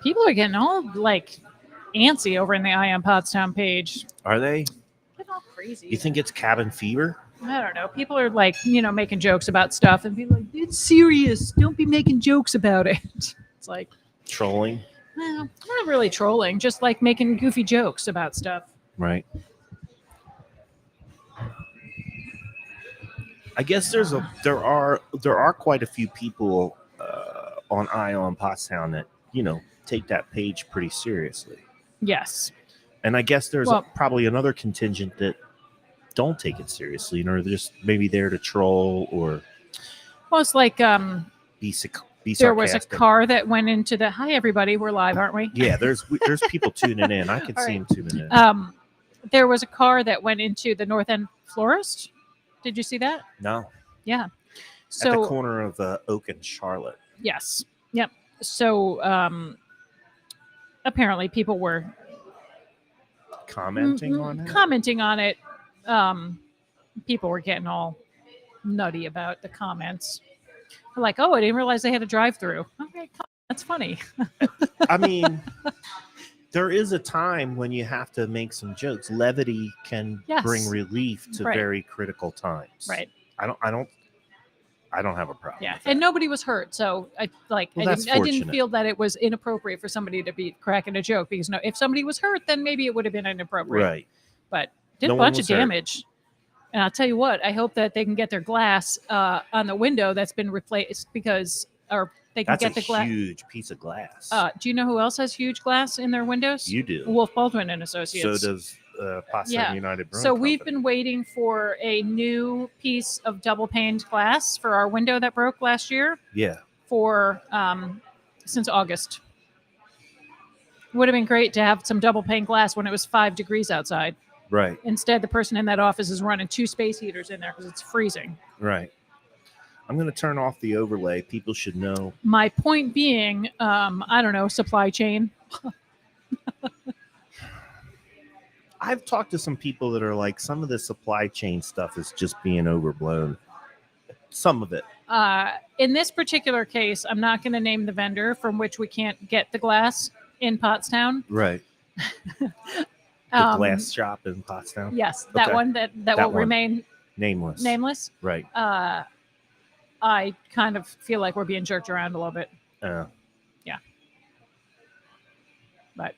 People are getting all like antsy over in the I Am Pottstown page. Are they? Getting all crazy. You think it's cabin fever? I don't know. People are like, making jokes about stuff and people are like, it's serious. Don't be making jokes about it. It's like Trolling? well, not really trolling, just like making goofy jokes about stuff. Right. I guess there are quite a few people on Ion Pottstown that take that page pretty seriously, Yes. and I guess there's probably another contingent that don't take it seriously, they're just maybe there to troll or Well, it's like be sarcastic. there was a car that went into the. Hi, everybody. We're live, aren't we? Yeah, there's people tuning in. I can see them tuning in. There was a car that went into the North End Florist. Did you see that? No. Yeah. So, at the corner of Oak and Charlotte. Yes. Yep. So apparently people were commenting on it. People were getting all nutty about the comments. They're like, oh, I didn't realize they had a drive-through. Okay, that's funny. I mean, there is a time when you have to make some jokes. Levity can bring relief to very critical times. Right. I don't have a problem. Yeah, with that. and nobody was hurt, so I didn't feel that it was inappropriate for somebody to be cracking a joke because if somebody was hurt, then maybe it would have been inappropriate. Right. But did a bunch of damage. And I'll tell you what, I hope that they can get their glass on the window that's been replaced they can get the glass. That's a huge piece of glass. Do you know who else has huge glass in their windows? You do. Wolf Baldwin and Associates. So does Pottstown United Brewing So Company. we've been waiting for a new piece of double paned glass for our window that broke last year. Yeah. For since August. Would have been great to have some double pane glass when it was 5 degrees outside. Right. Instead, the person in that office is running 2 space heaters in there because it's freezing. Right. I'm going to turn off the overlay. People should know. My point being, I don't know, supply chain. I've talked to some people that are like, some of the supply chain stuff is just being overblown. Some of it. In this particular case, I'm not going to name the vendor from which we can't get the glass in Pottstown. Right. The glass shop in Pottstown? Yes, that one that will remain nameless. Nameless? Right. I kind of feel like we're being jerked around a little bit. Yeah. But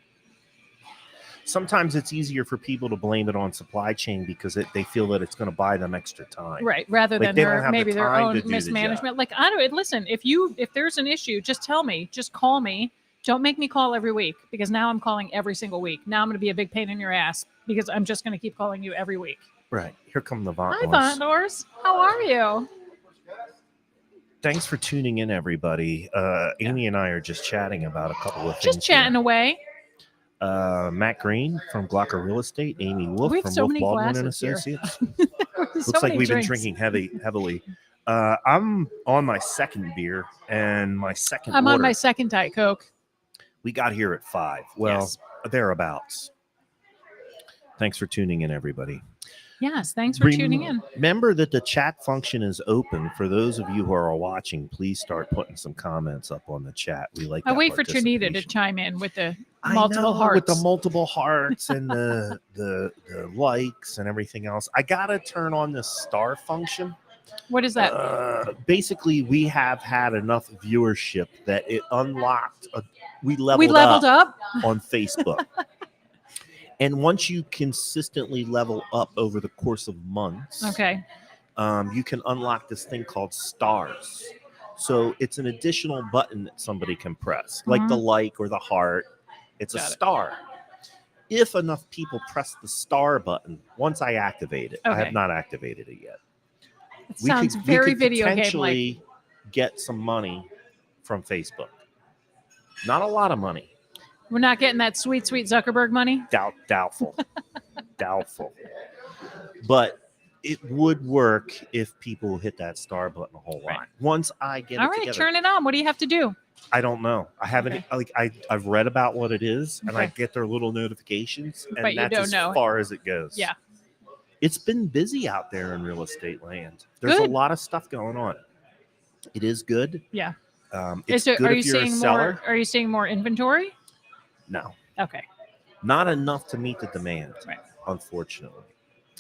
sometimes it's easier for people to blame it on supply chain because they feel that it's going to buy them extra time. Right. Rather than maybe their own mismanagement. Like, I don't listen, if there's an issue, just tell me, just call me. Don't make me call every week because now I'm calling every single week. Now I'm going to be a big pain in your ass because I'm just going to keep calling you every week. Right. Here come the Vauntors. Hi, Vauntors. How are you? Thanks for tuning in, everybody. Amy and I are just chatting about a couple of things. Just chatting away. Matt Green from Glocker Real Estate, Amy Wolf from so Wolf Baldwin and Associates. Looks like we've been drinking heavily. I'm on my second beer and my second I'm order. on my second Diet Coke. We got here at 5. Well, yes. Thereabouts. Thanks for tuning in, everybody. Yes, thanks for tuning in. Remember that the chat function is open. For those of you who are watching, please start putting some comments up on the chat. We like. I wait for Trinita to chime in with the multiple hearts. With the multiple hearts and the likes and everything else. I gotta turn on the star function. What is that? Basically, we have had enough viewership that it unlocked. We leveled up on Facebook. And once you consistently level up over the course of months, okay, you can unlock this thing called stars. So it's an additional button that somebody can press, like the like or the heart. It's a star. If enough people press the star button, once I activate it, I have not activated it yet. It sounds very video game-like. Potentially get some money from Facebook. Not a lot of money. We're not getting that sweet Zuckerberg money? Doubtful. Doubtful. But it would work if people hit that star button a whole lot. Once I get it together. All right, turn it on. What do you have to do? I don't know. I haven't I've read about what it is and I get their little notifications and but that's as far as it goes. Yeah. It's been busy out there in real estate land. There's a lot of stuff going on. It is good. Yeah. It's good if you're a seller. Are you seeing more inventory? No. Okay. Not enough to meet the demand, Right. Unfortunately.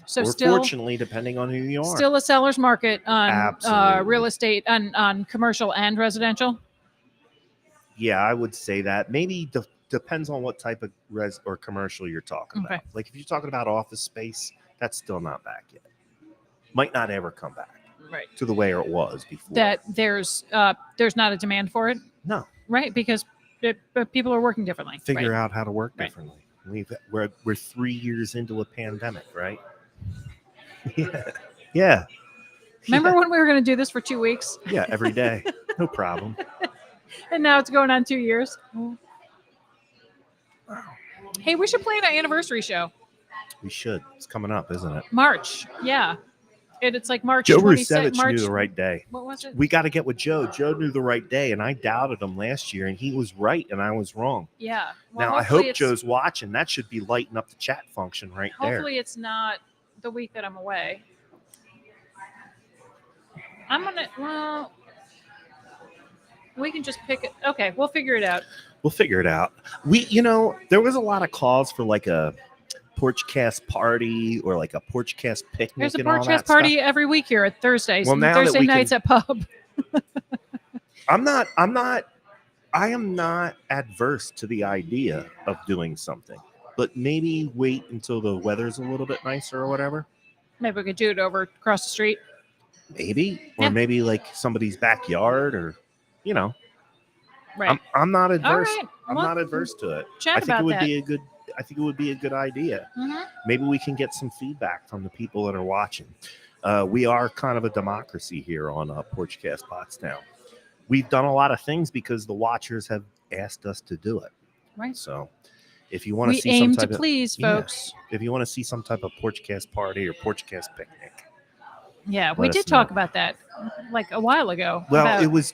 So or still, fortunately, depending on who you are. Still a seller's market on Absolutely. real estate, on commercial and residential? Yeah, I would say that. Maybe depends on what type of res or commercial you're talking about. Like if you're talking about office space, that's still not back yet. Might not ever come back to the way it was before. That there's not a demand for it? No. Right, because people are working differently. Figure out how to work differently. We're 3 years into a pandemic, right? Yeah. Remember when we were going to do this for 2 weeks? Yeah, every day. No problem. And now it's going on 2 years. Hey, we should plan an anniversary show. We should. It's coming up, isn't it? March. Yeah. It's like March 26th. Joe Rusevich knew the right day. What was it? We got to get with Joe. Joe knew the right day, and I doubted him last year, and he was right, and I was wrong. Yeah. Well, now, I hope Joe's watching. That should be lighting up the chat function right there. Hopefully it's not the week that I'm away. We can just pick it. Okay, we'll figure it out. We'll figure it out. There was a lot of calls for like a Porchcast party or like a Porchcast picnic. There's a Porchcast party every week here at Thursdays. Well, now Thursday nights at pub. I am not adverse to the idea of doing something, but maybe wait until the weather's a little bit nicer or whatever. Maybe we could do it over across the street. Maybe, or maybe like somebody's backyard, or Right. I'm not adverse. Right. I'm not adverse to it. I think it would be a good idea. Mm-hmm. Maybe we can get some feedback from the people that are watching. We are kind of a democracy here on Porchcast Pottstown. We've done a lot of things because the watchers have asked us to do it. Right. So if you want to see aim some type to please, folks. If you want to see some type of Porchcast party or Porchcast picnic. Yeah, we did talk about that like a while ago. Well, it was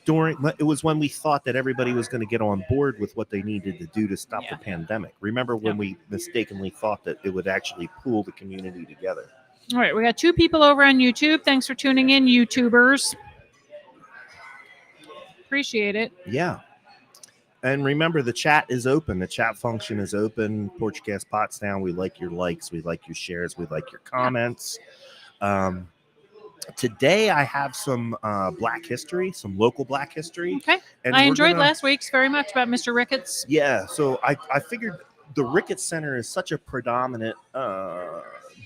when we thought that everybody was going to get on board with what they needed to do to stop the pandemic. Remember when we mistakenly thought that it would actually pull the community together? All right, we got 2 people over on YouTube. Thanks for tuning in, YouTubers. Appreciate it. Yeah. And remember, the chat is open. The chat function is open. Porchcast Pottstown. We like your likes. We like your shares. We like your comments. Today, I have some Black history, some local Black history. Okay. And I enjoyed last week's very much about Mr. Ricketts. Yeah. So I figured the Ricketts Center is such a predominant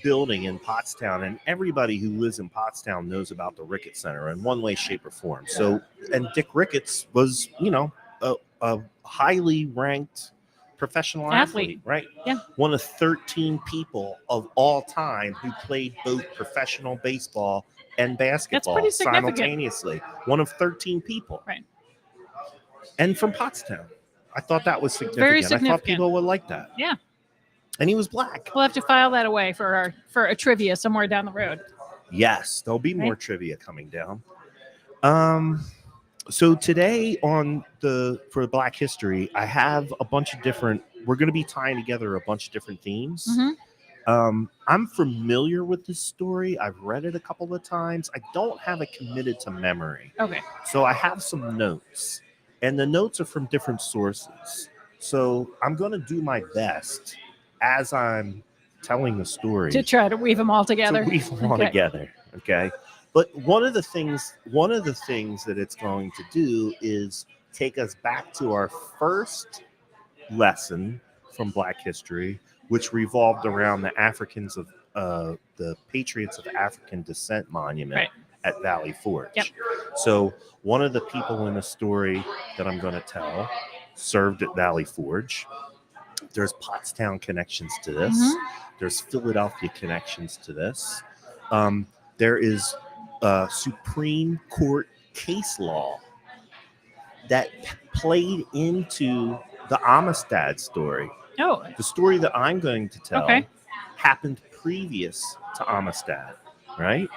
building in Pottstown, and everybody who lives in Pottstown knows about the Ricketts Center in one way, shape, or form. So, and Dick Ricketts was, a highly ranked professional athlete, right? Yeah. One of 13 people of all time who played both professional baseball and basketball simultaneously. One of 13 people. Right. And from Pottstown. I thought that was significant. Very significant. I thought people would like that. Yeah. And he was Black. We'll have to file that away for a trivia somewhere down the road. Yes, there'll be more trivia coming down. So today for Black History, I have a bunch of different. We're going to be tying together a bunch of different themes. Mm-hmm. I'm familiar with this story. I've read it a couple of times. I don't have it committed to memory. Okay. So I have some notes, and the notes are from different sources. So I'm going to do my best as I'm telling the story to try to weave them all together. Okay. But one of the things that it's going to do is take us back to our first lesson from Black history, which revolved around the Africans of the Patriots of African Descent Monument at Valley Forge. Yep. So one of the people in the story that I'm going to tell served at Valley Forge. There's Pottstown connections to this. Mm-hmm. There's Philadelphia connections to this. There is Supreme Court case law that played into the Amistad story. Oh. The story that I'm going to tell happened previous to Amistad, right?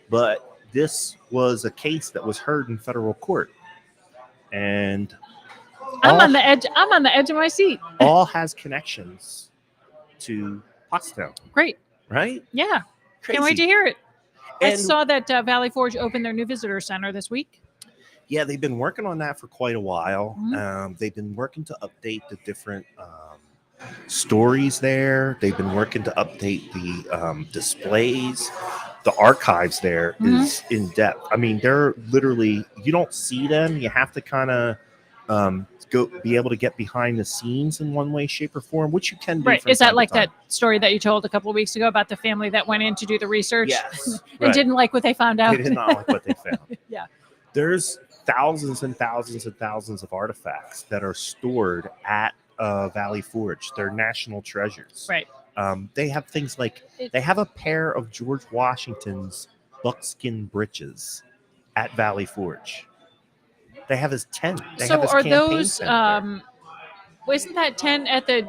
But this was a case that was heard in federal court. And I'm on the edge of my seat. All has connections to Pottstown. Great. Right? Yeah. Crazy. Can't wait to hear it. I saw that Valley Forge opened their new visitor center this week. Yeah, they've been working on that for quite a while. Mm-hmm. They've been working to update the different stories there. They've been working to update the displays. The archives there is in depth. I mean, they're literally, you don't see them. You have to kind of go be able to get behind the scenes in one way, shape, or form, which you can do. Right. From Is that time like to time. that story that you told a couple of weeks ago about the family that went in to do the research? Yes. And didn't like what they found out? They did not like what they found. Yeah. There's thousands and thousands and thousands of artifacts that are stored at Valley Forge. They're national treasures. Right. They have things like they have a pair of George Washington's buckskin breeches at Valley Forge. They have his tent. They have his are campaign those? tent Wasn't that tent at the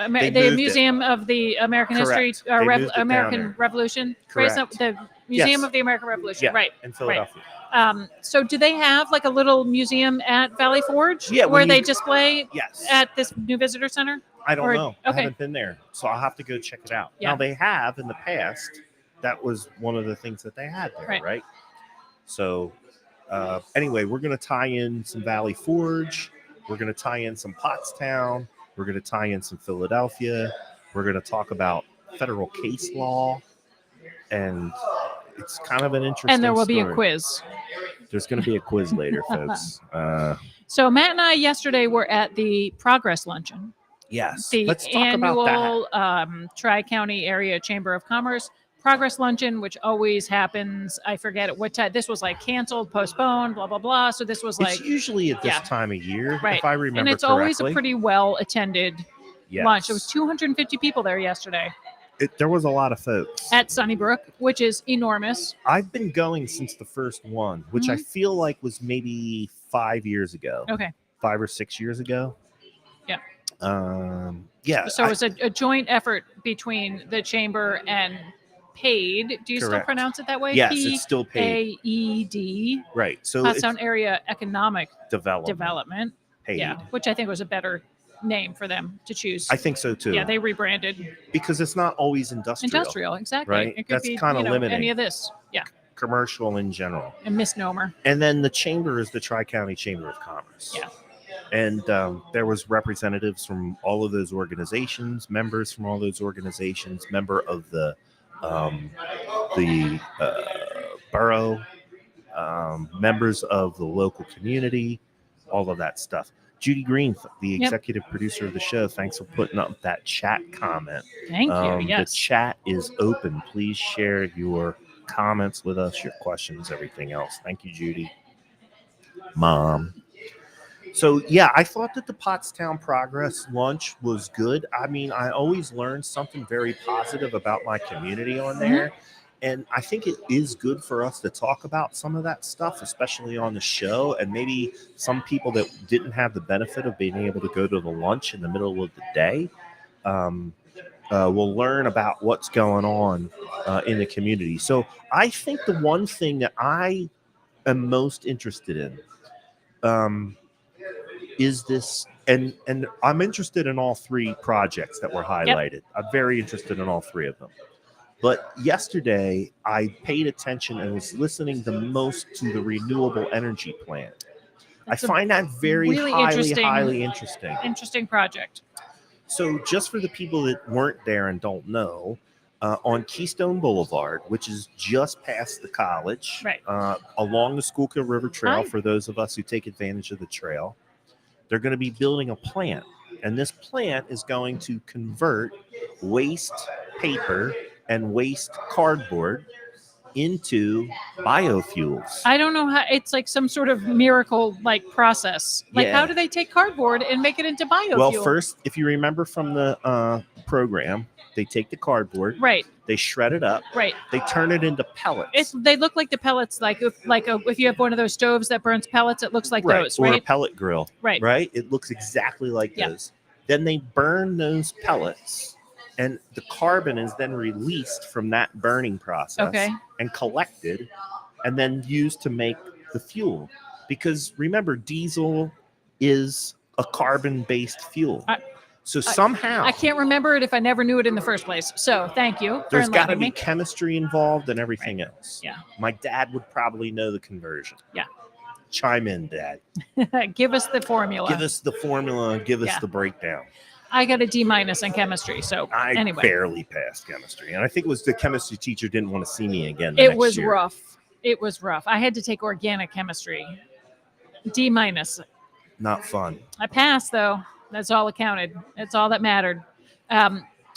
moved Museum of the American Correct. History, They moved it down American there. Revolution? Correct. Right, the Museum Yes. of the American Revolution. Yeah, Right. in Philadelphia. Right. So do they have like a little museum at Valley Forge? Yeah, where they display Yes. at this new visitor center? I don't know. I Okay. haven't been there, so I'll have to go check it out. Yeah. Now, they have in the past. That was one of the things that they had there, right? So, anyway, we're going to tie in some Valley Forge. We're going to tie in some Pottstown. We're going to tie in some Philadelphia. We're going to talk about federal case law. And it's kind of an interesting And there will be a story. quiz. There's going to be a quiz later, folks. So Matt and I yesterday were at the Progress Luncheon. Yes. The Let's talk annual about Tri-County Area Chamber of Commerce Progress Luncheon, which always happens. I forget at what time. This was like canceled, postponed, blah, blah, blah. So this was It's usually at this time of year, right. if I remember and it's correctly. always a pretty well-attended lunch. There was 250 people there yesterday. There was a lot of folks. At Sunnybrook, which is enormous. I've been going since the first one, which I feel like was maybe 5 years ago. Okay. 5 or 6 years ago. Yeah. Yeah. So it was a joint effort between the chamber and PAID. Do you still pronounce it that way? Yes, it's still PAID. PAED. Right. So Pottstown Area Economic Development. PAID. Yeah, which I think was a better name for them to choose. I think so too. Yeah, they rebranded. Because it's not always industrial. Industrial, exactly. Right? It could That's be kind of limiting. any of this. Yeah. Commercial in general. A misnomer. And then the chamber is the Tri-County Chamber of Commerce. Yeah. And there was representatives from all of those organizations, members from all those organizations, member of the borough, members of the local community, all of that stuff. Judy Green, the executive producer of the show, thanks for putting up that chat comment. Thank you. Yes. The chat is open. Please share your comments with us, your questions, everything else. Thank you, Judy. Mom. So, yeah, I thought that the Pottstown Progress lunch was good. I mean, I always learn something very positive about my community on there. And I think it is good for us to talk about some of that stuff, especially on the show. And maybe some people that didn't have the benefit of being able to go to the lunch in the middle of the day will learn about what's going on in the community. So I think the one thing that I am most interested in is this, and I'm interested in all three projects that were highlighted. I'm very interested in all three of them. But yesterday, I paid attention and was listening the most to the renewable energy plan. I find that very really highly interesting. Interesting project. So just for the people that weren't there and don't know, on Keystone Boulevard, which is just past the college, right, along the Schuylkill River Trail, for those of us who take advantage of the trail, they're going to be building a plant. And this plant is going to convert waste paper and waste cardboard into biofuels. I don't know how. It's like some sort of miracle like process. Like how do they take cardboard and make it into biofuel? Well, first, if you remember from the program, they take the cardboard, right? They shred it up, right? They turn it into pellets. They look like the pellets, if you have one of those stoves that burns pellets, it looks like those, or right? a pellet grill, right? It looks exactly like those. Then they burn those pellets, and the carbon is then released from that burning process and collected and then used to make the fuel. Because remember, diesel is a carbon-based fuel. So somehow... I can't remember it if I never knew it in the first place. So thank you. There's got to be chemistry involved and everything else. Yeah. My dad would probably know the conversion. Yeah. chime in, Dad. Give us the formula. Give us the formula and give us the breakdown. I got a D- in chemistry, so I anyway. barely passed chemistry, and I think it was the chemistry teacher didn't want to see me again. It was rough. It was rough. I had to take organic chemistry. D-. Not fun. I passed though. That's all that counted. That's all that mattered.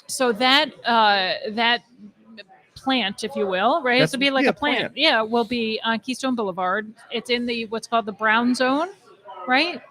So that plant, if you will, right? It's to be like a plant. Yeah, will be on Keystone Boulevard. It's in the what's called the brown zone, right?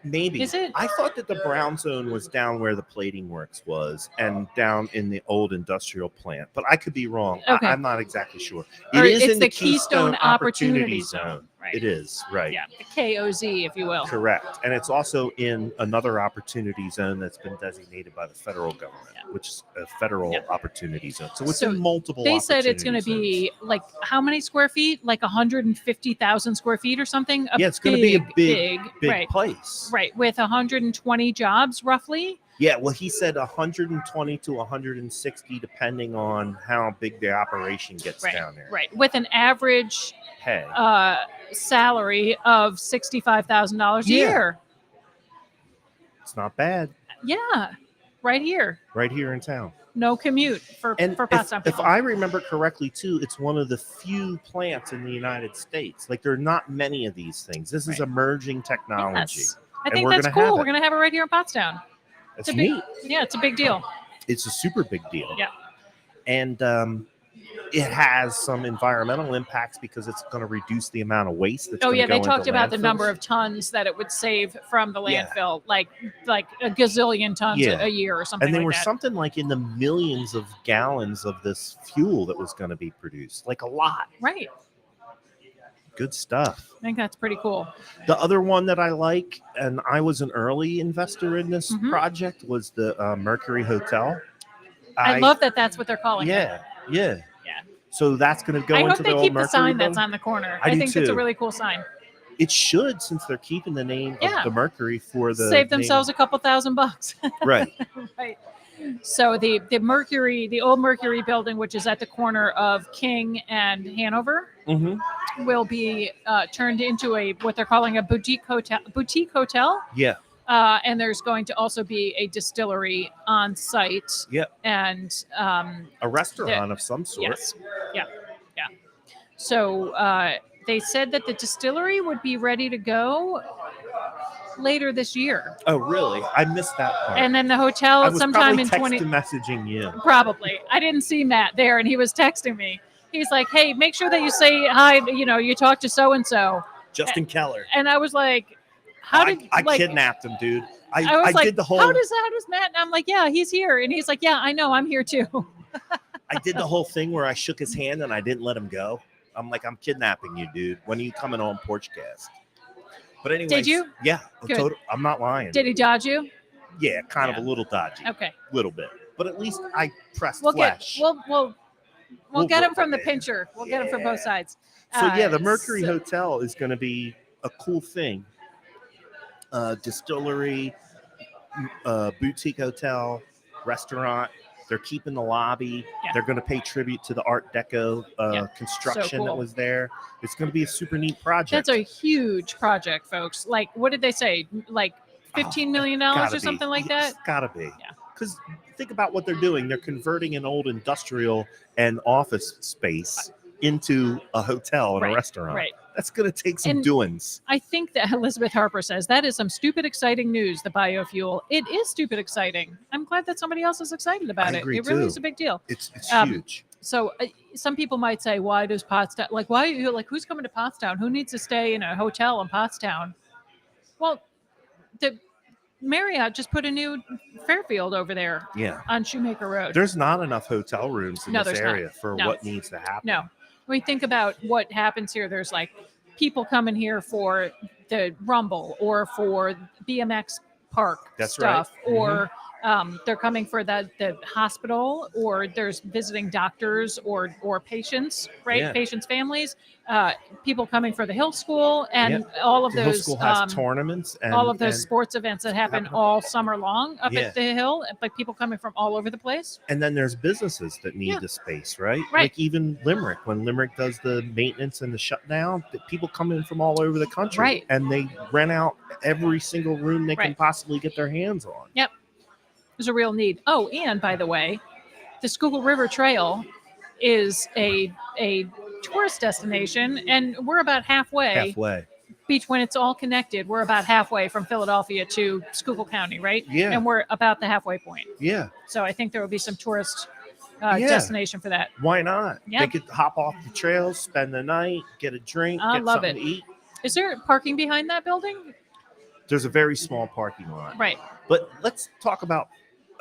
Maybe. Is it? I thought that the brown zone was down where the plating works was and down in the old industrial plant, but I could be wrong. Okay. I'm not exactly sure. It's in the Keystone Opportunity Zone. Right. It is, right. Yeah, the KOZ, if you will. Correct. And it's also in another opportunity zone that's been designated by the federal government, which is a federal opportunity zone. So it's in multiple They said it's going to be like how many square feet? Like 150,000 square feet or something? It's going to be a big right. place. Right, with 120 jobs roughly. Yeah, well, he said 120 to 160, depending on how big the operation gets down there. Right, with an average salary of $65,000 a year. It's not bad. Yeah, right here. Right here in town. No commute for Pottstown If people. I remember correctly, too, it's one of the few plants in the United States. Like, there are not many of these things. This is emerging technology. Yes. I think that's cool. We're going to have it right here in Pottstown. It's neat. Yeah, it's a big deal. It's a super big deal. Yeah. And it has some environmental impacts because it's going to reduce the amount of waste that's going to go they talked about the landfills. number of tons that it would save from the landfill, like a gazillion tons a year or something. And there like were that. something like in the millions of gallons of this fuel that was going to be produced, like a lot. Right. Good stuff. I think that's pretty cool. The other one that I like, and I was an early investor in this project, was the Mercury Hotel. I love that that's what they're calling it. Yeah. So that's going to go into the old Mercury. I hope they keep the sign building. that's on the corner. I think it's a really cool sign. It should, since they're keeping the name of the Mercury for the save themselves a couple $1,000. Right. Right. So the Mercury, the old Mercury building, which is at the corner of King and Hanover, will be turned into what they're calling a boutique hotel. Yeah. And there's going to also be a distillery on site. Yep. And a restaurant of some sort. Yes. Yeah. So they said that the distillery would be ready to go later this year. Oh, really? I missed that part. And then the hotel sometime in messaging you. Probably. I didn't see Matt there, and he was texting me. He's like, "Hey, make sure that you say hi. You talk to so and so, Justin Keller." And I was like, I kidnapped him, dude. I was like, did the whole. How does Matt? And I'm like, yeah, he's here, and he's like, yeah, I know, I'm here too. I did the whole thing where I shook his hand and I didn't let him go. I'm like, I'm kidnapping you, dude. When are you coming on Porchcast? But anyway, did you? Yeah, I'm not lying. Did he dodge you? Yeah, kind of a little dodgy. Okay, a little bit, but at least I pressed we'll flesh. We'll get him from the pincher. We'll get him from both sides. So the Mercury Hotel is going to be a cool thing. Distillery, boutique hotel, restaurant. They're keeping the lobby. Yeah. They're going to pay tribute to the Art Deco construction that was there. It's going to be a super neat project. That's a huge project, folks. Like, what did they say? Like $15 million or something like that? It's got to be. Yeah. Because think about what they're doing. They're converting an old industrial and office space into a hotel and a restaurant. Right. That's going to take some doings. I think that Elizabeth Harper says that is some stupid exciting news, the biofuel. It is stupid exciting. I'm glad that somebody else is excited about it. It really is a big deal. It's huge. So some people might say, why does Pottstown, who's coming to Pottstown? Who needs to stay in a hotel in Pottstown? Well, the Marriott just put a new Fairfield over there on Shoemaker Road. There's not enough hotel rooms in this area for what needs to happen. No. When we think about what happens here, there's like people coming here for the Rumble or for BMX park stuff or They're coming for the hospital, or there's visiting doctors or patients, right? Yeah. Patients' families, people coming for the Hill School, and all of The Hill those School has tournaments and all of those sports events that happen all summer long up at the Hill. Like people coming from all over the place. And then there's businesses that need the space, right? Right. Like even Limerick, when Limerick does the maintenance and the shutdown, people come in from all over the country, Right. and they rent out every single room they can possibly get their hands on. Yep. There's a real need. Oh, and by the way, the Schuylkill River Trail is a tourist destination, and we're about halfway. When it's all connected, we're about halfway from Philadelphia to Schuylkill County, right? Yeah. And we're about the halfway point. Yeah. So I think there will be some tourist destination for that. Why not? Yep. They could hop off the trails, spend the night, get a drink, get something to eat. Is there parking behind that building? There's a very small parking lot. Right. But let's talk about,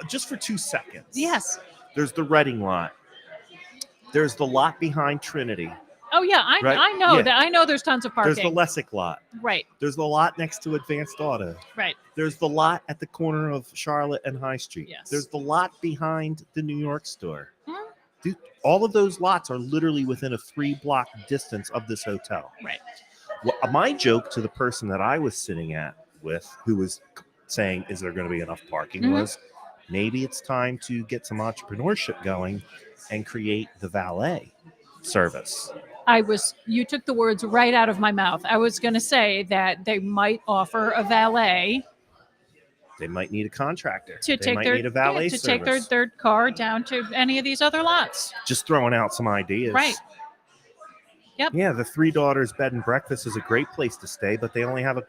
just for 2 seconds. Yes. There's the Reading lot. There's the lot behind Trinity. Oh yeah, I know that. I know there's tons of parking. There's the Lessick lot. Right. There's the lot next to Advanced Auto. Right. There's the lot at the corner of Charlotte and High Street. Yes. There's the lot behind the New York store. Mm-hmm. Dude, all of those lots are literally within a 3-block distance of this hotel. Right. Well, my joke to the person that I was sitting with, who was saying, "Is there going to be enough parking?" was, maybe it's time to get some entrepreneurship going and create the valet service. You took the words right out of my mouth. I was going to say that they might offer a valet. They might need a contractor. They take need a valet service. Take their car down to any of these other lots. Just throwing out some ideas. Right. Yep. Yeah, the Three Daughters Bed and Breakfast is a great place to stay, but they only have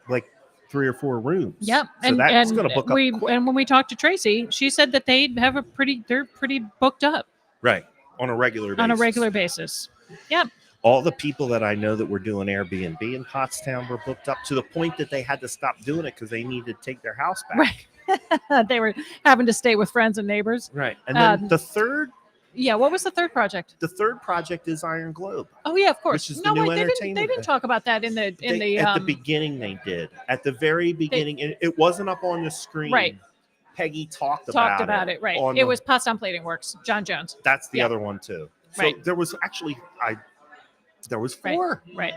3 or 4 rooms. Yep. So that's going to book up. And when we talked to Tracy, she said that they're pretty booked up. Right. On a regular basis. Yep. All the people that I know that were doing Airbnb in Pottstown were booked up to the point that they had to stop doing it because they needed to take their house back. Right. They were having to stay with friends and neighbors. Right. And then the third. Yeah. What was the third project? The third project is Iron Globe. Oh yeah, of course. Which is the new entertainment. They didn't talk about that in the at the beginning. They did at the very beginning. It wasn't up on the screen. Right. Peggy talked about it. Right. It was Pottstown Plating Works. John Jones. That's the other one too. So right. There was 4. Right.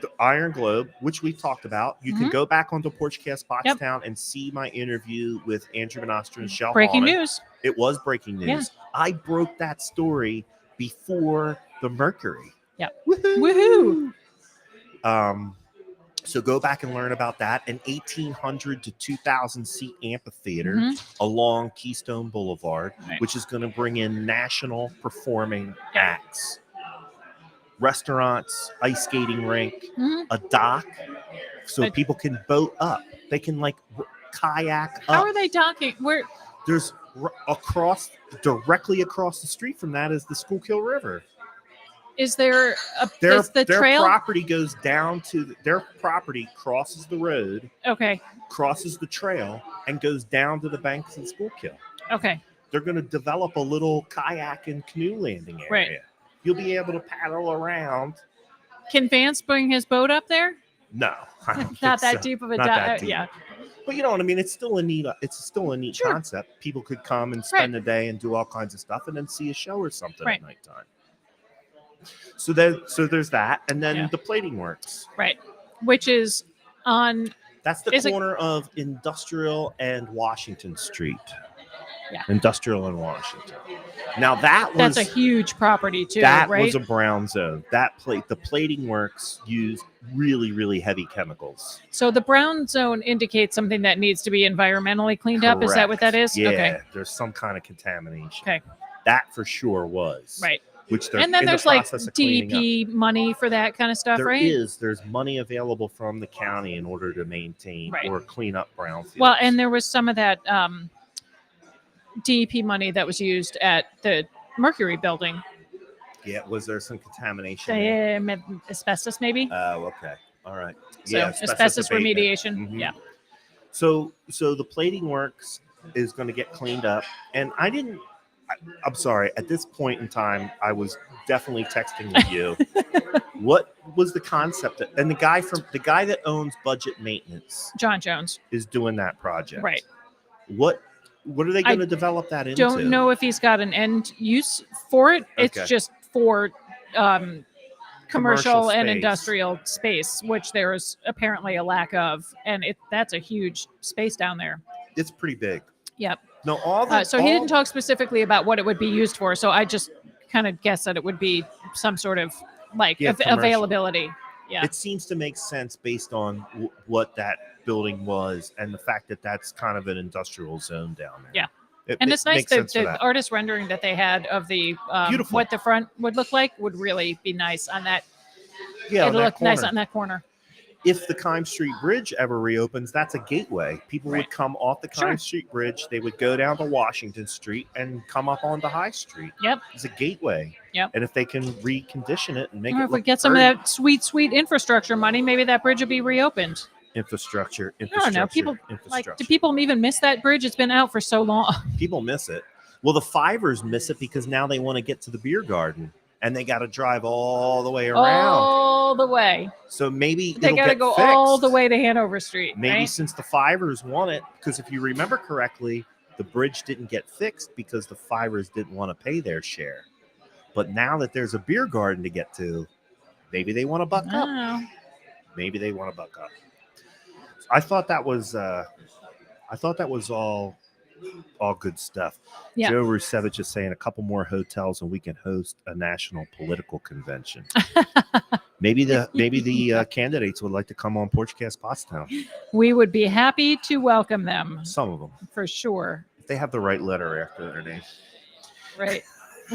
The Iron Globe, which we talked about. You can go back onto Porchcast Pottstown and see my interview with Andrew Monastra and Shell. Breaking news. It was breaking news. Yeah. I broke that story before the Mercury. Yeah. Woohoo! So go back and learn about that. An 1,800 to 2,000 seat amphitheater along Keystone Boulevard, which is going to bring in national performing acts. Restaurants, ice skating rink, a dock, so people can boat up. They can kayak up. How are they docking? Where? There's directly across the street from that is the Schuylkill River. Is there their trail? Property goes down to their property, crosses the road, crosses the trail, and goes down to the banks of Schuylkill. Okay. They're going to develop a little kayak and canoe landing area. Right. You'll be able to paddle around. Can Vance bring his boat up there? No, not that deep of a dive. Yeah, but you know what I mean. It's still a neat concept. People could come and spend the day and do all kinds of stuff, and then see a show or something at nighttime. So there's that, and then the Plating Works, right, which is on. That's the corner of Industrial and Washington Street. Yeah. Industrial and Washington. Now that's a huge property too. That right? was a brown zone. The Plating Works used really, really heavy chemicals. So the brown zone indicates something that needs to be environmentally cleaned up. Is that what that is? Yeah. Okay. There's some kind of contamination. Okay. That for sure was. Right. Which and then there's DEP money for that kind of stuff, right? There's money available from the county in order to maintain or clean up brownfields. Well, and there was some of that DEP money that was used at the Mercury building. Yeah, was there some contamination? Asbestos, maybe. Oh, okay, all right. So asbestos remediation. Mm-hmm. Yeah. So the Plating Works is going to get cleaned up, and I'm sorry. At this point in time, I was definitely texting with you. What was the concept? And the guy that owns Budget Maintenance, John Jones, is doing that project. Right. What What are they going to develop that into? Don't know if he's got an end use for it. It's Okay. just for commercial and space. industrial space, which there is apparently a lack of, and that's a huge space down there. It's pretty big. Yep. No, all the he didn't talk specifically about what it would be used for, so I just kind of guessed that it would be some sort of availability. Yeah. It seems to make sense based on what that building was and the fact that that's kind of an industrial zone down there. Yeah. It's nice that the artist rendering that they had of the what the front would look like would really be nice on that. Yeah, it'll look nice on that corner. If the Kime Street Bridge ever reopens, that's a gateway. People would come off the Kime Street Bridge. They would go down to Washington Street and come up onto High Street. Yep. It's a gateway. Yep. And if they can recondition it and make it if we get some of that sweet infrastructure money, maybe that bridge will be reopened. Infrastructure. I don't know. People do people even miss that bridge? It's been out for so long. People miss it. Well, the Fivers miss it because now they want to get to the beer garden. And they got to drive all the way around. All the way. So maybe they got to go fixed. all the way to Hanover Street. Maybe since the Fivers want it, because if you remember correctly, the bridge didn't get fixed because the Fivers didn't want to pay their share. But now that there's a beer garden to get to, maybe they want to buck up. Maybe they want to buck up. I thought that was all good stuff. Yeah. Joe Rusevich is saying a couple more hotels and we can host a national political convention. maybe the candidates would like to come on Porchcast Pottstown. We would be happy to welcome them. Some of them. For sure. If they have the right letter after their name. Right.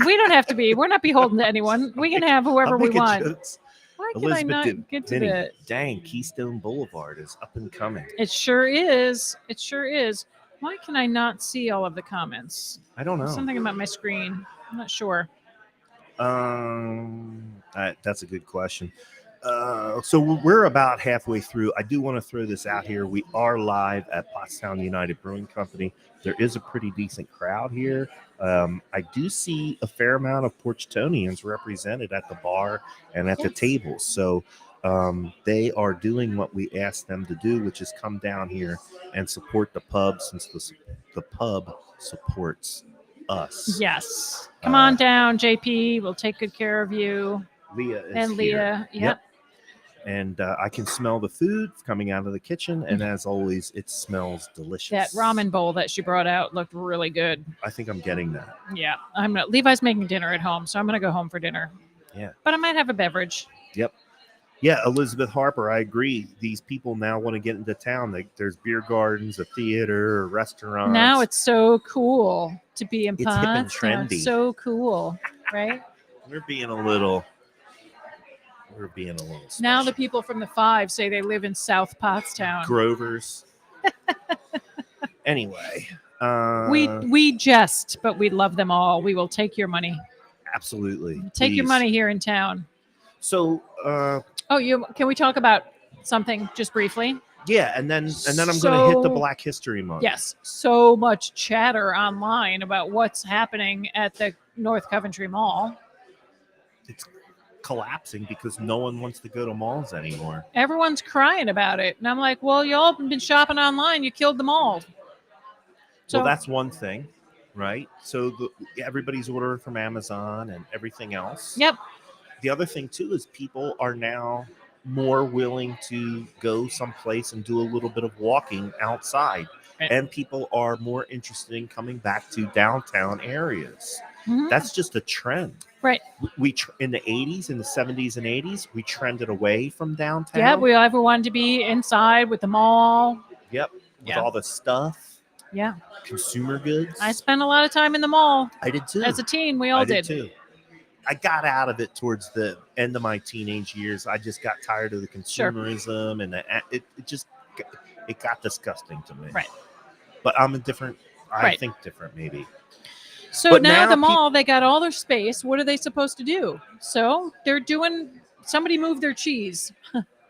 We don't have to be. We're not beholden to anyone. We can have whoever we want. Jokes. Why can I not get to that? Dang, Keystone Boulevard is up and coming. It sure is. It sure is. Why can I not see all of the comments? I don't know. Something about my screen. I'm not sure. That's a good question. So we're about halfway through. I do want to throw this out here. We are live at Pottstown United Brewing Company. There is a pretty decent crowd here. I do see a fair amount of Porchtonians represented at the bar and at the tables. So they are doing what we asked them to do, which is come down here and support the pub, since the pub supports us. Yes. Come on down, JP. We'll take good care of you. Leah is and Leah. Yep. And I can smell the food coming out of the kitchen. And as always, it smells delicious. That ramen bowl that she brought out looked really good. I think I'm getting that. Yeah. Levi's making dinner at home, so I'm going to go home for dinner. Yeah. But I might have a beverage. Yep. Yeah, Elizabeth Harper, I agree. These people now want to get into town. There's beer gardens, a theater, a restaurant. Now it's so cool to be in Pottstown. It's hip and trendy. It's so cool, right? We're being a little special. Now the people from the Five say they live in South Pottstown. Grovers. Anyway. We jest, but we love them all. We will take your money. Absolutely. Take your money here in town. So can we talk about something just briefly? Yeah, and then I'm going to hit the Black History Month. Yes, so much chatter online about what's happening at the North Coventry Mall. It's collapsing because no one wants to go to malls anymore. Everyone's crying about it, and I'm like, well, y'all have been shopping online. You killed the mall. So, well, that's one thing, right? So everybody's ordering from Amazon and everything else. Yep. The other thing, too, is people are now more willing to go someplace and do a little bit of walking outside. Right. And people are more interested in coming back to downtown areas. Mm-hmm. That's just a trend. Right. We in the 80s, in the 70s and 80s, we trended away from downtown. Yeah, we ever wanted to be inside with the mall. Yep. With all the stuff. Yeah. Consumer goods. I spent a lot of time in the mall. I did, too. As a teen, we all did. Too. I got out of it towards the end of my teenage years. I just got tired of the consumerism, and it got disgusting to me. Right. But I'm different. I think different, maybe. So now the mall, they got all their space. What are they supposed to do? So they're somebody moved their cheese.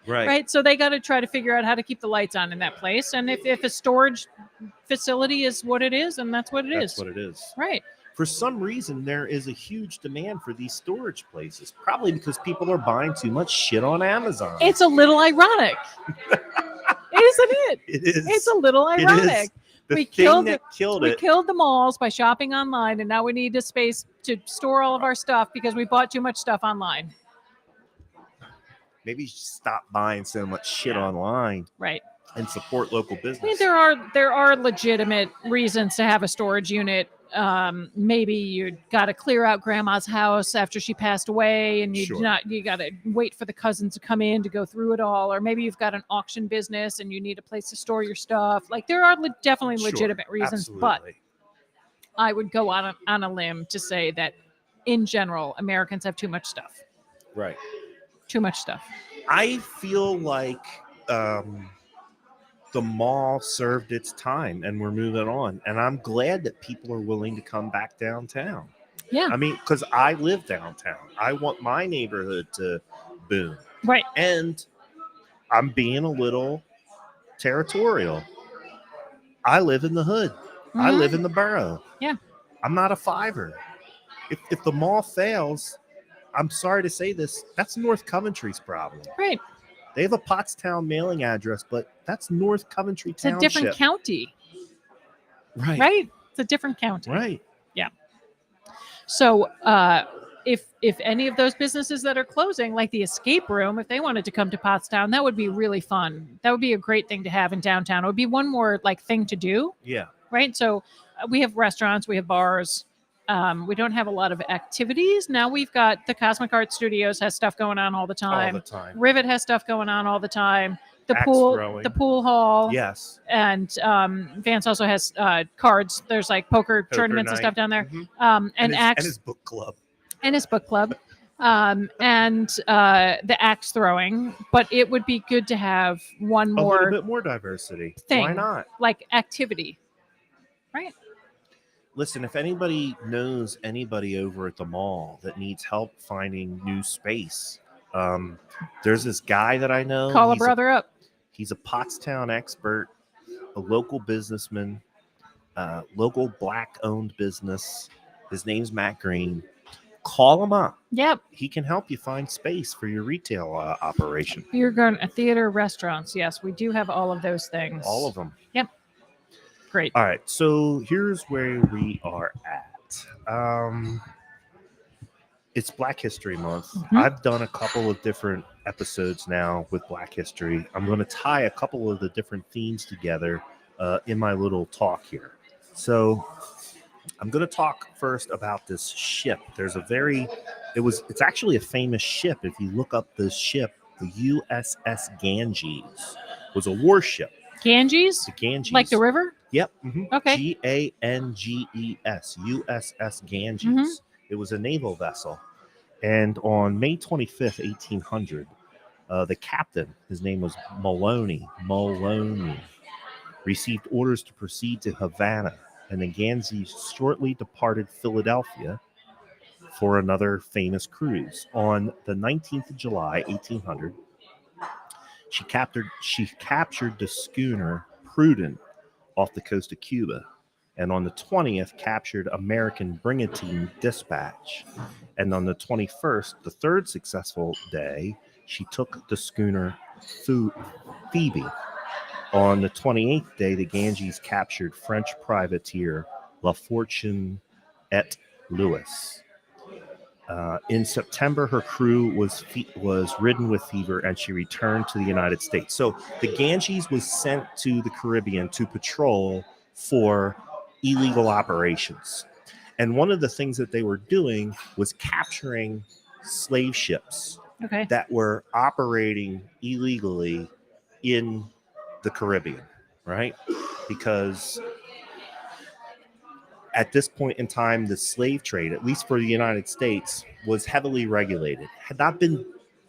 Right. Right. So they got to try to figure out how to keep the lights on in that place. And if a storage facility is what it is, then that's what it is. That's what it is. Right. For some reason, there is a huge demand for these storage places, probably because people are buying too much shit on Amazon. It's a little ironic. Isn't it? It is. It's a little ironic. The thing that killed we it. killed the malls by shopping online, and now we need a space to store all of our stuff because we bought too much stuff online. Maybe you should stop buying so much shit online. Right. And support local business. I mean, there are legitimate reasons to have a storage unit. Maybe you got to clear out grandma's house after she passed away, and you got to wait for the cousins to come in to go through it all. Or maybe you've got an auction business and you need a place to store your stuff. Like there are definitely legitimate reasons, absolutely. But I would go on a limb to say that in general, Americans have too much stuff. Right. Too much stuff. I feel like the mall served its time and we're moving on. And I'm glad that people are willing to come back downtown. Yeah. I mean, because I live downtown. I want my neighborhood to boom. Right. And I'm being a little territorial. I live in the hood. Mm-hmm. I live in the borough. Yeah. I'm not a fiver. If the mall fails, I'm sorry to say this, that's North Coventry's problem. Right. They have a Pottstown mailing address, but that's North Coventry Township. It's a different county. Right. Right? It's a different county. Right. Yeah. So if any of those businesses that are closing, like the escape room, if they wanted to come to Pottstown, that would be really fun. That would be a great thing to have in downtown. It would be one more thing to do. Yeah. Right? So we have restaurants, we have bars. We don't have a lot of activities. Now we've got the Cosmic Art Studios has stuff going on all the time. All the time. Rivet has stuff going on all the time. The throwing. pool hall. Yes. And Vance also has cards. There's like poker tournaments and stuff down there. Mm-hmm. And his book club. And his book club. And the axe throwing. But it would be good to have one more. A little bit more diversity. Thing, why not? Like activity. Right? Listen, if anybody knows anybody over at the mall that needs help finding new space, there's this guy that I know. Call a brother up. He's a Pottstown expert, a local businessman, local Black-owned business. His name's Matt Green. Call him up. Yep. He can help you find space for your retail operation. You're going to theater, restaurants. Yes, we do have all of those things. All of them. Yep. Great. All right, so here's where we are at. It's Black History Month. Mm-hmm. I've done a couple of different episodes now with Black History. I'm going to tie a couple of the different themes together in my little talk here. So I'm going to talk first about this ship. It's actually a famous ship. If you look up this ship, the USS Ganges was a warship. Ganges? The Ganges. Like the river? Yep. Mm-hmm. Okay. Ganges, USS Ganges. Mm-hmm. It was a naval vessel. And on May 25th, 1800, the captain, his name was Maloney, received orders to proceed to Havana. And the Ganges shortly departed Philadelphia for another famous cruise. On the 19th of July, 1800, she captured the schooner Prudent off the coast of Cuba, and on the 20th captured American brigantine Dispatch, and on the 21st, the third successful day, she took the schooner Phoebe. On the 28th day, the Ganges captured French privateer La Fortune et Louis. In September, her crew was ridden with fever, and she returned to the United States. So the Ganges was sent to the Caribbean to patrol for illegal operations. And one of the things that they were doing was capturing slave ships that were operating illegally in the Caribbean, right? Because at this point in time, the slave trade, at least for the United States, was heavily regulated. Had not been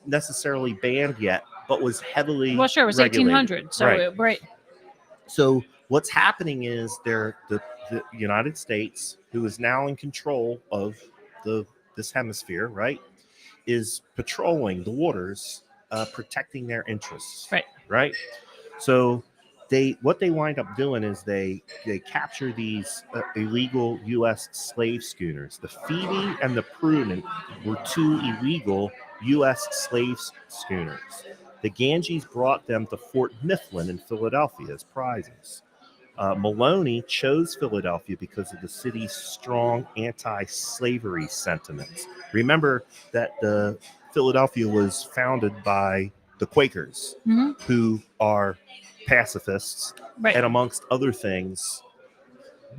necessarily banned yet, but was heavily Well, sure, it was regulated. 1800. So, right. So what's happening is the United States, who is now in control of this hemisphere, right, is patrolling the waters, protecting their interests. Right. So what they wind up doing is they capture these illegal U.S. slave schooners. The Phoebe and the Prudent were two illegal U.S. slave schooners. The Ganges brought them to Fort Mifflin in Philadelphia as prizes. Maloney chose Philadelphia because of the city's strong anti-slavery sentiments. Remember that Philadelphia was founded by the Quakers, who are pacifists, and amongst other things,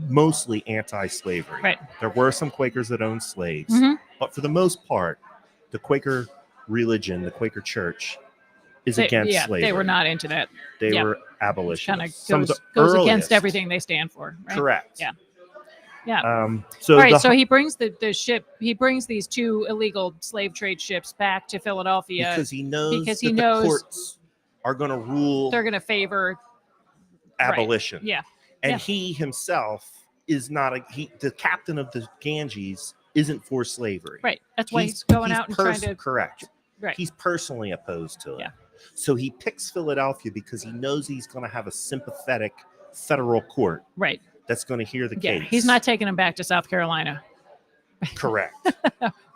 mostly anti-slavery. Right. There were some Quakers that owned slaves, but for the most part, the Quaker religion, the Quaker church, is against slavery. They were not into that. They were abolitionists. Kind of goes against everything they stand for. Right? Correct. Yeah. Yeah. So he brings the ship. He brings these 2 illegal slave trade ships back to Philadelphia because he knows the courts are going to rule. They're going to favor abolition. Yeah. And he himself is not the captain of the Ganges isn't for slavery. Right. That's why he's going out and trying to. Correct. Right. He's personally opposed to it. Yeah. So he picks Philadelphia because he knows he's going to have a sympathetic federal court. Right. That's going to hear the case. He's not taking him back to South Carolina. Correct.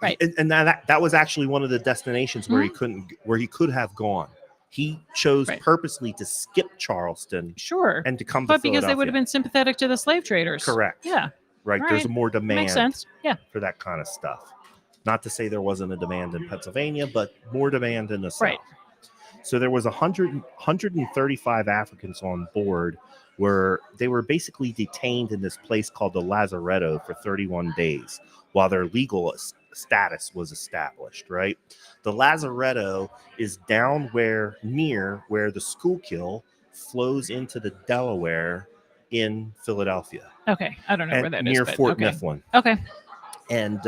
Right. And that was actually one of the destinations where he could have gone. He chose purposely to skip Charleston. Sure. And to come to Philadelphia. But because they would have been sympathetic to the slave traders. Correct. Yeah. Right. There's more demand. Makes sense. Yeah. For that kind of stuff. Not to say there wasn't a demand in Pennsylvania, but more demand in the South. Right. So there was 135 Africans on board where they were basically detained in this place called the Lazaretto for 31 days while their legal status was established, right? The Lazaretto is down near where the Schuylkill flows into the Delaware in Philadelphia. Okay. I don't know where that is. Near Fort Mifflin. Okay. And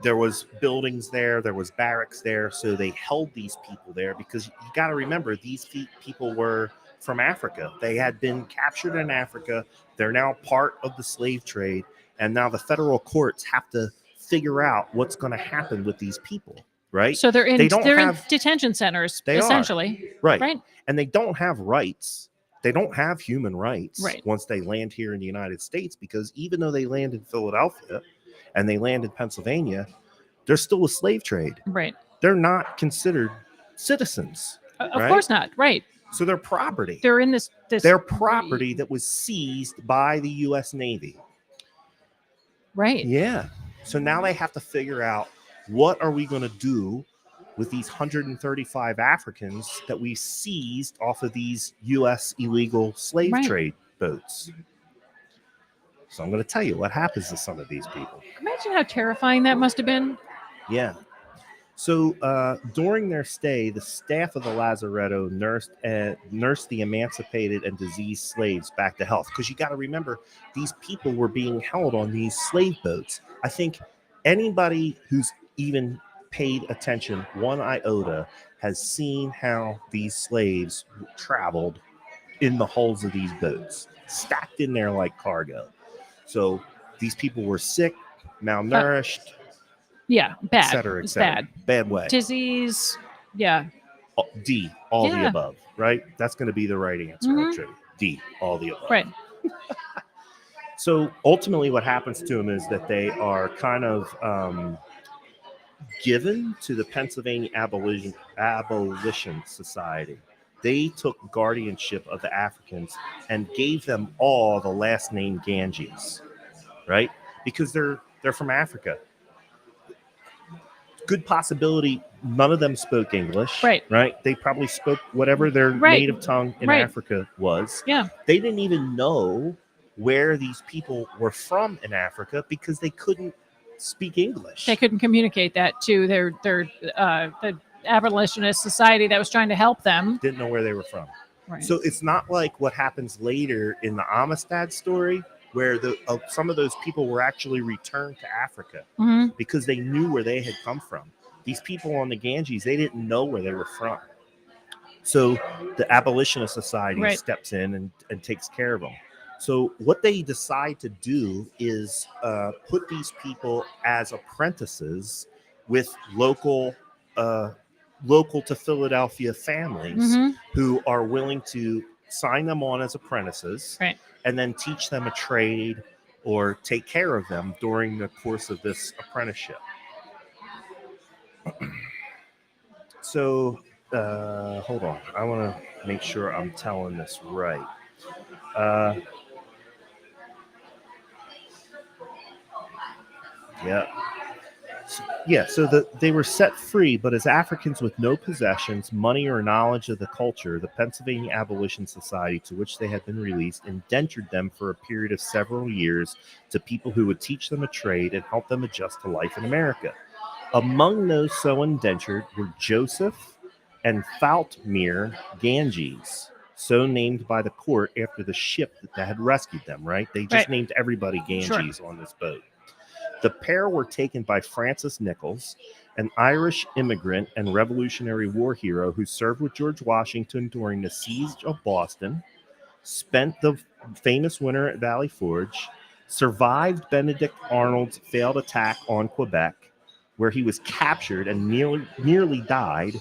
there was buildings there. There was barracks there. So they held these people there because you got to remember these people were from Africa. They had been captured in Africa. They're now part of the slave trade. And now the federal courts have to figure out what's going to happen with these people, right? So they're in detention centers, essentially. Right. And they don't have rights. They don't have human rights once they land here in the United States, because even though they land in Philadelphia and they land in Pennsylvania, they're still a slave trade. Right. They're not considered citizens. Of course not. Right. So they're property. They're in this They're property that was seized by the U.S. Navy. Right. Yeah. So now they have to figure out, what are we going to do with these 135 Africans that we seized off of these U.S. illegal slave trade boats? So I'm going to tell you what happens to some of these people. Imagine how terrifying that must have been. Yeah. So during their stay, the staff of the Lazaretto nursed the emancipated and diseased slaves back to health. Because you got to remember, these people were being held on these slave boats. I think anybody who's even paid attention one iota has seen how these slaves traveled in the hulls of these boats, stacked in there like cargo. So these people were sick, malnourished. Yeah, bad. Et cetera, et cetera. Bad way. Disease. Yeah. D, all the above, right? That's going to be the right answer, actually. D, all the above. Right. So ultimately what happens to them is that they are kind of given to the Pennsylvania Abolition Society. They took guardianship of the Africans and gave them all the last name Ganges, right? Because they're from Africa. Good possibility none of them spoke English, right? They probably spoke whatever their native tongue in Africa was. Yeah. They didn't even know where these people were from in Africa because they couldn't speak English. They couldn't communicate that to the abolitionist society that was trying to help them. Didn't know where they were from. Right. So it's not like what happens later in the Amistad story, where some of those people were actually returned to Africa because they knew where they had come from. These people on the Ganges, they didn't know where they were from. So the Abolitionist Society steps in and takes care of them. So what they decide to do is put these people as apprentices with local to Philadelphia families who are willing to sign them on as apprentices and then teach them a trade or take care of them during the course of this apprenticeship. So hold on. I want to make sure I'm telling this right. Yeah. So they were set free, but as Africans with no possessions, money, or knowledge of the culture, the Pennsylvania Abolition Society, to which they had been released, indentured them for a period of several years to people who would teach them a trade and help them adjust to life in America. Among those so indentured were Joseph and Faltmere Ganges, so named by the court after the ship that had rescued them, right? They just named everybody Ganges on this boat. The pair were taken by Francis Nichols, an Irish immigrant and Revolutionary War hero who served with George Washington during the siege of Boston, spent the famous winter at Valley Forge, survived Benedict Arnold's failed attack on Quebec, where he was captured and nearly died,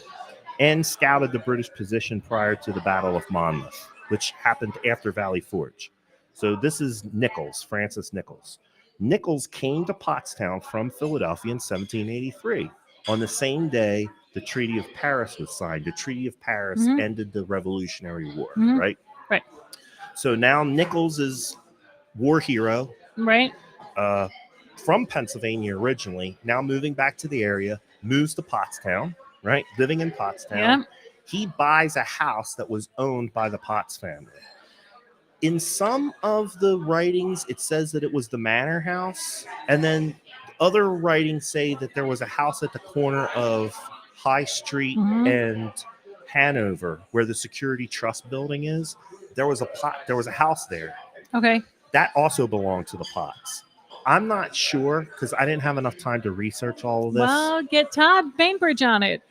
and scouted the British position prior to the Battle of Monmouth, which happened after Valley Forge. So this is Nichols, Francis Nichols. Nichols came to Pottstown from Philadelphia in 1783. On the same day, the Treaty of Paris was signed. The Treaty of Paris ended the Revolutionary War, right? Right. So now Nichols is war hero. Right. From Pennsylvania originally, now moving back to the area, moves to Pottstown, right? Living in Pottstown. Yeah. He buys a house that was owned by the Potts family. In some of the writings, it says that it was the manor house. And then other writings say that there was a house at the corner of High Street and Hanover, where the Security Trust building is. There was a house there. Okay. That also belonged to the Potts. I'm not sure because I didn't have enough time to research all of this. Well, get Todd Bainbridge on it.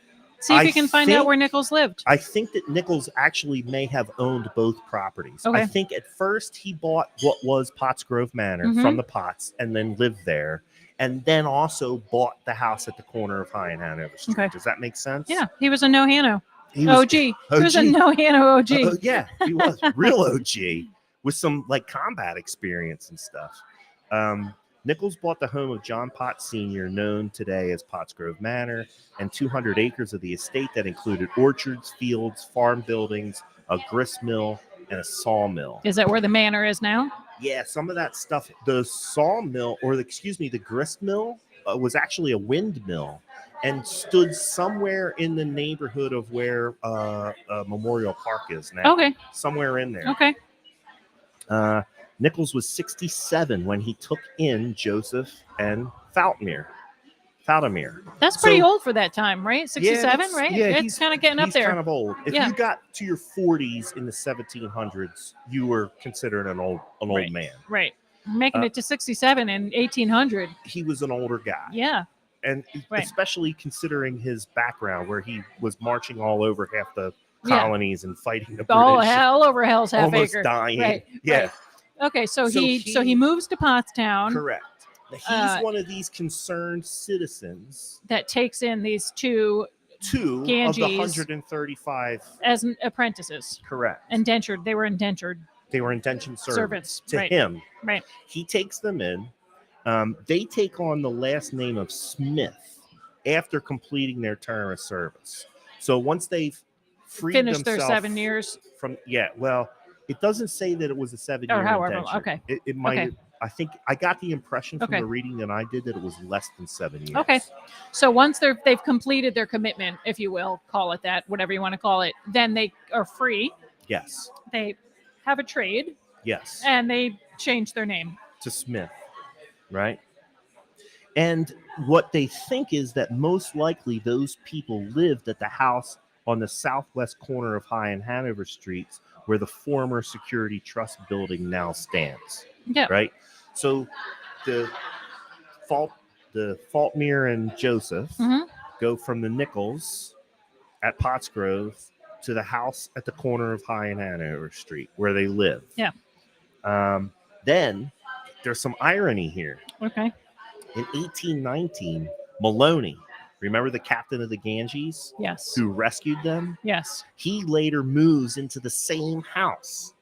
See if you can find out where Nichols lived. I think that Nichols actually may have owned both properties. Okay. I think at first he bought what was Pottsgrove Manor from the Potts and then lived there, and then also bought the house at the corner of High and Hanover Street. Okay. Does that make sense? Yeah, he was a no-Hano. OG. He was a no-Hano OG. Yeah, he was real OG with some like combat experience and stuff. Nichols bought the home of John Potts Sr., known today as Pottsgrove Manor, and 200 acres of the estate that included orchards, fields, farm buildings, a grist mill, and a sawmill. Is that where the manor is now? Yeah, some of that stuff. The sawmill, the grist mill was actually a windmill and stood somewhere in the neighborhood of where Memorial Park is now. Okay. Somewhere in there. Okay. Nichols was 67 when he took in Joseph and Faltmere. That's pretty old for that time, right? 67, yeah, right? Yeah, it's kind of getting up there. He's kind of old. If you got to your 40s in the 1700s, you were considered an old man. Right. Making it to 67 in 1800. He was an older guy. Yeah. And especially considering his background, where he was marching all over half the colonies and fighting the British. All over Hell's Half almost Acre. Dying. Right. Yeah. Right. Okay, so he moves to Pottstown. Correct. He's one of these concerned citizens that takes in these two Ganges of the 135 as apprentices. Correct. Indentured. They were indentured. They were indentured servants to right. him. Right. He takes them in. They take on the last name of Smith after completing their term of service. So once they've finished their 7 years from it doesn't say that it was a 7 year or however. indenture. Okay. It might. Okay. I think I got the impression from the reading that I did that it was less than 7 years. Okay. So once they've completed their commitment, if you will, call it that, whatever you want to call it, then they are free. Yes. They have a trade. Yes. And they change their name to Smith. Right. And what they think is that most likely those people lived at the house on the southwest corner of High and Hanover Streets, where the former Security Trust building now stands. Yeah. Right. So the Faltmere and Joseph go from the Nichols at Pottsgrove to the house at the corner of High and Hanover Street where they live. Yeah. Then there's some irony here. Okay. In 1819, Maloney, remember the captain of the Ganges? Yes. Who rescued them? Yes. He later moves into the same house.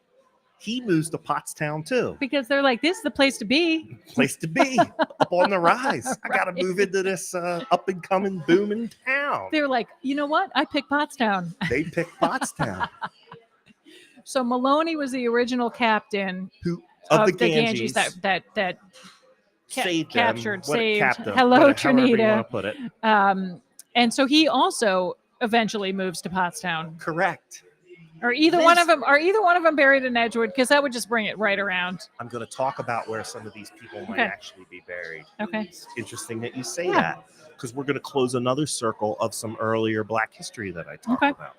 He moves to Pottstown too. Because they're like, this is the place to be. Place to be. Up on the rise. I got to move into this up and coming booming town. They're like, you know what? I picked Pottstown. They picked Pottstown. So Maloney was the original captain who of the Ganges that saved captured, them, saved. capped them, Hello, however Trinita. you want to put it. And so he also eventually moves to Pottstown. Correct. Are either one of them buried in Edgewood? Because that would just bring it right around. I'm going to talk about where some of these people might actually be buried. Okay. It's interesting that you say that, because we're going to close another circle of some earlier Black history that I talked about.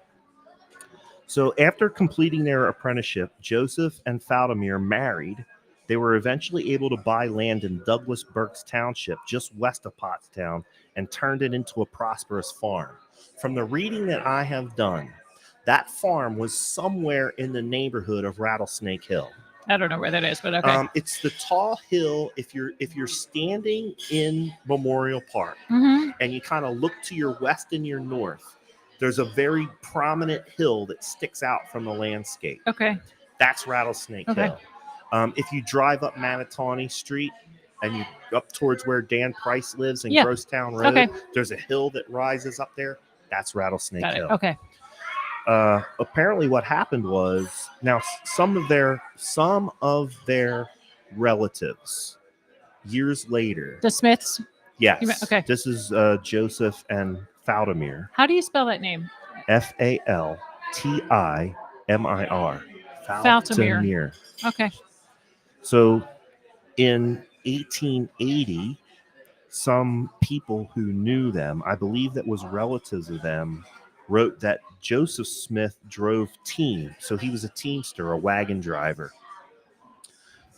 So after completing their apprenticeship, Joseph and Faldomir married. They were eventually able to buy land in Douglas Burke's Township, just west of Pottstown, and turned it into a prosperous farm. From the reading that I have done, that farm was somewhere in the neighborhood of Rattlesnake Hill. I don't know where that is, but okay. It's the tall hill. If you're standing in Memorial Park and you kind of look to your west and your north, there's a very prominent hill that sticks out from the landscape. Okay. That's Rattlesnake Hill. If you drive up Manatawny Street and you up towards where Dan Price lives in Grosstown Road, there's a hill that rises up there. That's Rattlesnake Hill. Okay. Apparently what happened was, now some of their relatives years later. The Smiths? Yes. Okay. This is Joseph and Faldomir. How do you spell that name? Faltimir. Faltimir. Okay. So in 1880, some people who knew them, I believe that was relatives of them, wrote that Joseph Smith drove team. So he was a teamster, a wagon driver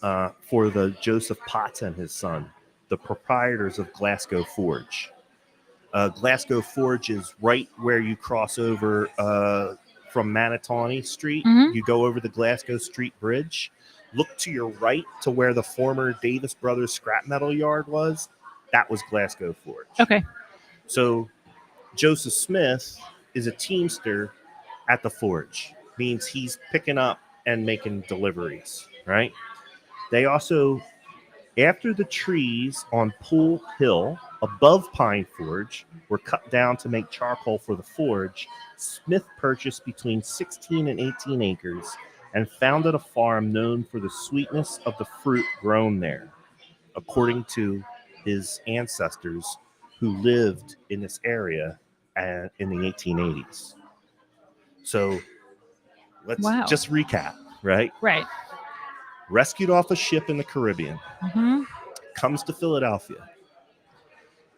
for the Joseph Potts and his son, the proprietors of Glasgow Forge. Glasgow Forge is right where you cross over from Manatawny Street. You go over the Glasgow Street Bridge. Look to your right to where the former Davis Brothers scrap metal yard was. That was Glasgow Forge. Okay. So Joseph Smith is a teamster at the forge. Means he's picking up and making deliveries, right? They also, after the trees on Pool Hill above Pine Forge were cut down to make charcoal for the forge, Smith purchased between 16 and 18 acres and founded a farm known for the sweetness of the fruit grown there, according to his ancestors who lived in this area in the 1880s. So let's just recap, right? Right. Rescued off a ship in the Caribbean, comes to Philadelphia,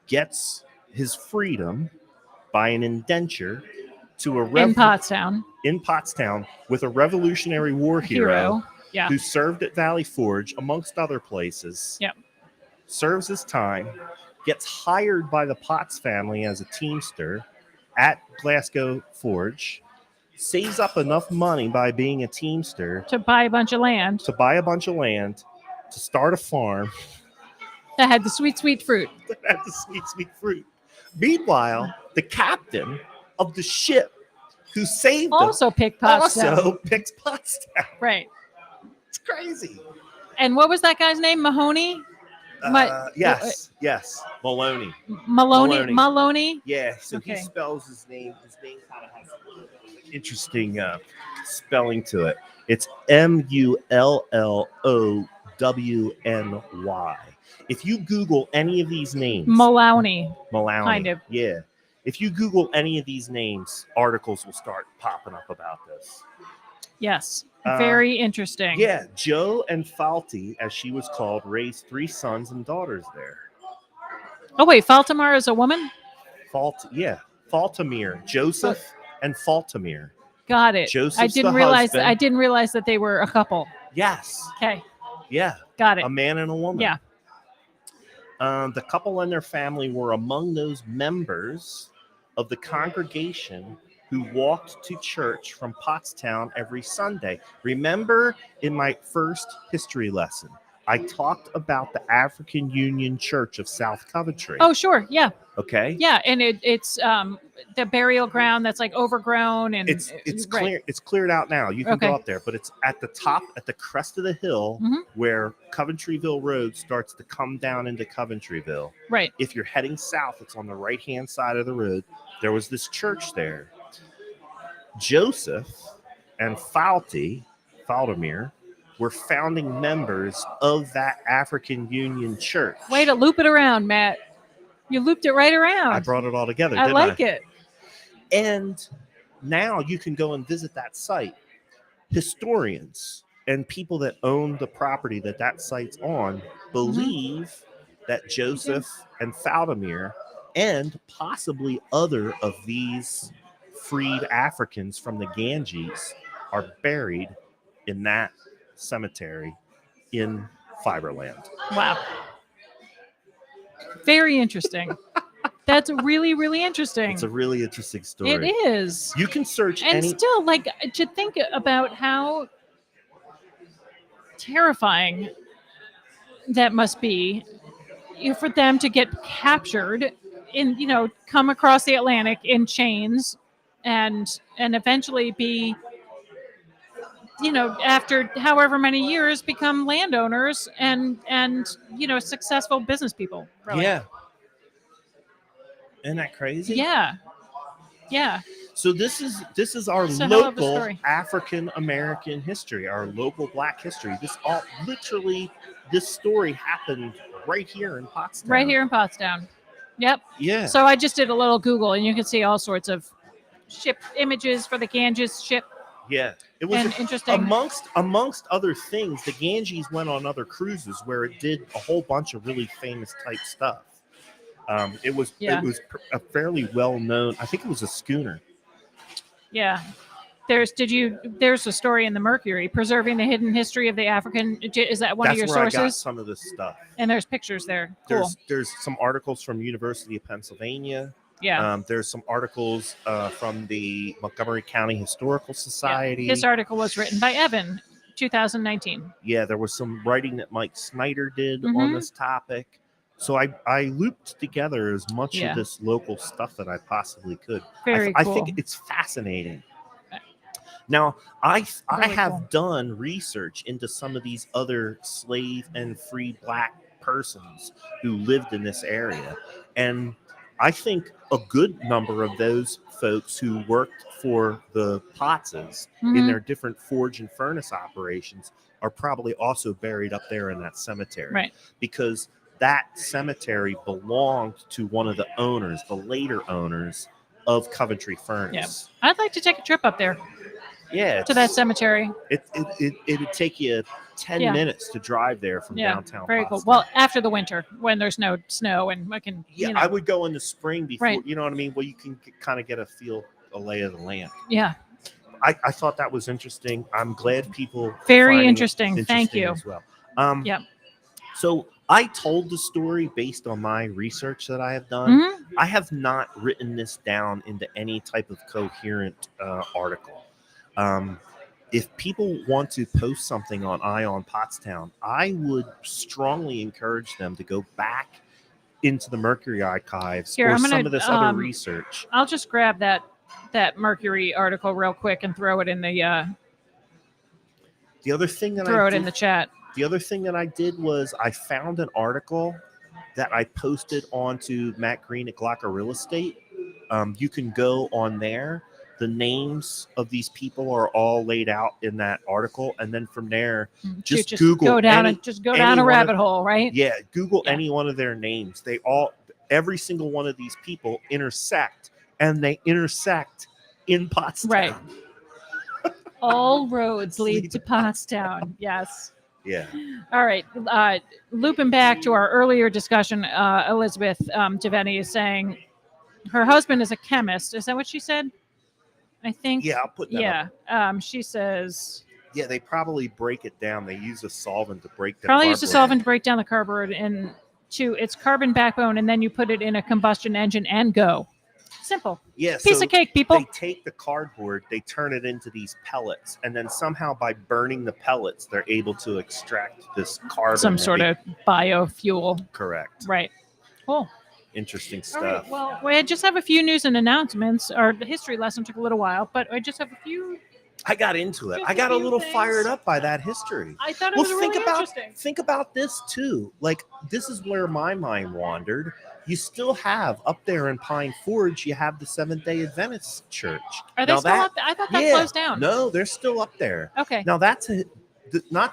gets his freedom by an indenture to a in Pottstown with a Revolutionary War hero who served at Valley Forge, amongst other places. Serves his time, gets hired by the Potts family as a teamster at Glasgow Forge, saves up enough money by being a teamster to buy a bunch of land, to start a farm that had the sweet, sweet fruit. Meanwhile, the captain of the ship who saved him also picks Pottstown. Right. It's crazy. And what was that guy's name? Mahoney? Yes. Maloney. Maloney? Yeah, so he spells his name. His name kind of has an interesting spelling to it. It's Mullowny. If you Google any of these names, Maloney, kind of. Yeah. If you Google any of these names, articles will start popping up about this. Yes. Very interesting. Yeah. Joe and Falty, as she was called, raised 3 sons and daughters there. Oh, wait. Faltimir is a woman? Faltimir. Joseph and Faltimir. Got it. Joseph's I didn't realize that they were a couple. Yes. Okay. Yeah. Got it. A man and a woman. Yeah. The couple and their family were among those members of the congregation who walked to church from Pottstown every Sunday. Remember in my first history lesson, I talked about the African Union Church of South Coventry. Oh, sure. Yeah. Okay. Yeah, and it's the burial ground that's like overgrown and it's clear. It's cleared out now. You can go up there, but it's at the top, at the crest of the hill, where Coventryville Road starts to come down into Coventryville. Right. If you're heading south, it's on the right-hand side of the road. There was this church there. Joseph and Faldamir were founding members of that African Union Church. Way to loop it around, Matt. You looped it right around. I brought it all together, I didn't like it. And now you can go and visit that site. Historians and people that own the property that site's on believe that Joseph and Faldamir and possibly other of these freed Africans from the Ganges are buried in that cemetery in Fiberland. Wow. Very interesting. That's really, really interesting. It's a really interesting story. It is. You can search and still, like, to think about how terrifying that must be for them to get captured in, come across the Atlantic in chains and eventually be, after however many years become landowners and successful business people. Really. Yeah. Isn't that crazy? Yeah. Yeah. So this is our local African American history, our local Black history. This story happened right here in Pottstown. Right here in Pottstown. Yep. Yeah. So I just did a little Google, and you can see all sorts of ship images for the Ganges ship. Yeah, it was interesting. Amongst other things, the Ganges went on other cruises where it did a whole bunch of really famous type stuff. It was a fairly well known. I think it was a schooner. Yeah. There's a story in the Mercury, preserving the hidden history of the African. Is that one of your sources? That's where I got some of this stuff. And there's pictures there. Cool. There's some articles from University of Pennsylvania. Yeah. There's some articles from the Montgomery County Historical Society. Yeah. This article was written by Evan, 2019. Yeah, there was some writing that Mike Snyder did on this topic. So I looped together as much of this local stuff that I possibly could. Very cool. I think it's fascinating. Now, I have done research into some of these other slave and free Black persons who lived in this area. And I think a good number of those folks who worked for the Pottses in their different forge and furnace operations are probably also buried up there in that cemetery. Right. Because that cemetery belonged to one of the owners, the later owners of Coventry Furnace. Yeah. I'd like to take a trip up there. Yeah, to that cemetery. It'd take you 10 minutes to drive there from downtown. Very cool. Well, after the winter, when there's no snow and I can. I would go in the spring before. Right. You know what I mean? Well, you can kind of get a lay of the land. Yeah. I thought that was interesting. I'm glad people. Very interesting. Thank you. As well. So I told the story based on my research that I have done. I have not written this down into any type of coherent article. If people want to post something on Ion Pottstown, I would strongly encourage them to go back into the Mercury archives or some of this other research. I'll just grab that Mercury article real quick and throw it in the other thing that throw it in the chat. The other thing that I did was I found an article that I posted onto Matt Green at Glocker Real Estate. You can go on there. The names of these people are all laid out in that article, and then from there, just Google. Go down a rabbit hole, right? Yeah, Google any one of their names. Every single one of these people intersect, and they intersect in Pottstown. Right. All roads lead to Pottstown. Yes. Yeah. All right. Looping back to our earlier discussion, Elizabeth Devaney is saying her husband is a chemist. Is that what she said? I think. Yeah, I'll put that up. She says. Yeah, they probably break it down. They use a solvent to break the Probably use a solvent to break down the cardboard into its carbon backbone, and then you put it in a combustion engine and go. Simple. Yeah. Piece of cake, people. They take the cardboard, they turn it into these pellets, and then somehow by burning the pellets, they're able to extract this carbon. Some sort of biofuel. Correct. Right. Cool. Interesting stuff. Right, well, I just have a few news and announcements. Our history lesson took a little while, but I just have a few I got into it. Just I got a few little things. fired up by that history. I thought it was really interesting. Think about this too. Like, this is where my mind wandered. You still have up there in Pine Forge, you have the Seventh-day Adventist Church. Are they still up there? I thought that closed down. No, they're still up there. Okay. Now not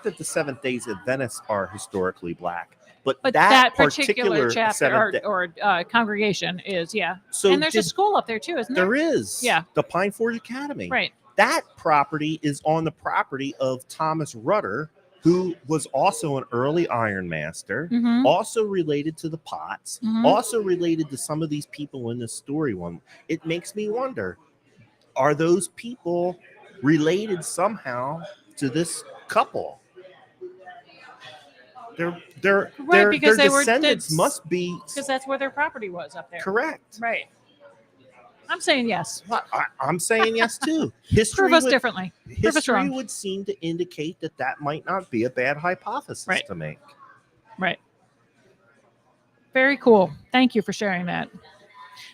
that the Seventh-day Adventists are historically black, but that particular chapter or congregation is, yeah. So and there's a school up there too, isn't there? There is. Yeah. The Pine Forge Academy. Right. That property is on the property of Thomas Rudder, who was also an early ironmaster, also related to the Potts, also related to some of these people in this story. It makes me wonder, are those people related somehow to this couple? Their descendants must be, because that's where their property was up there. Correct. Right. I'm saying yes. I'm saying yes too. History Prove us differently. Prove us wrong. History would seem to indicate that might not be a bad hypothesis to make. Right. Very cool. Thank you for sharing that.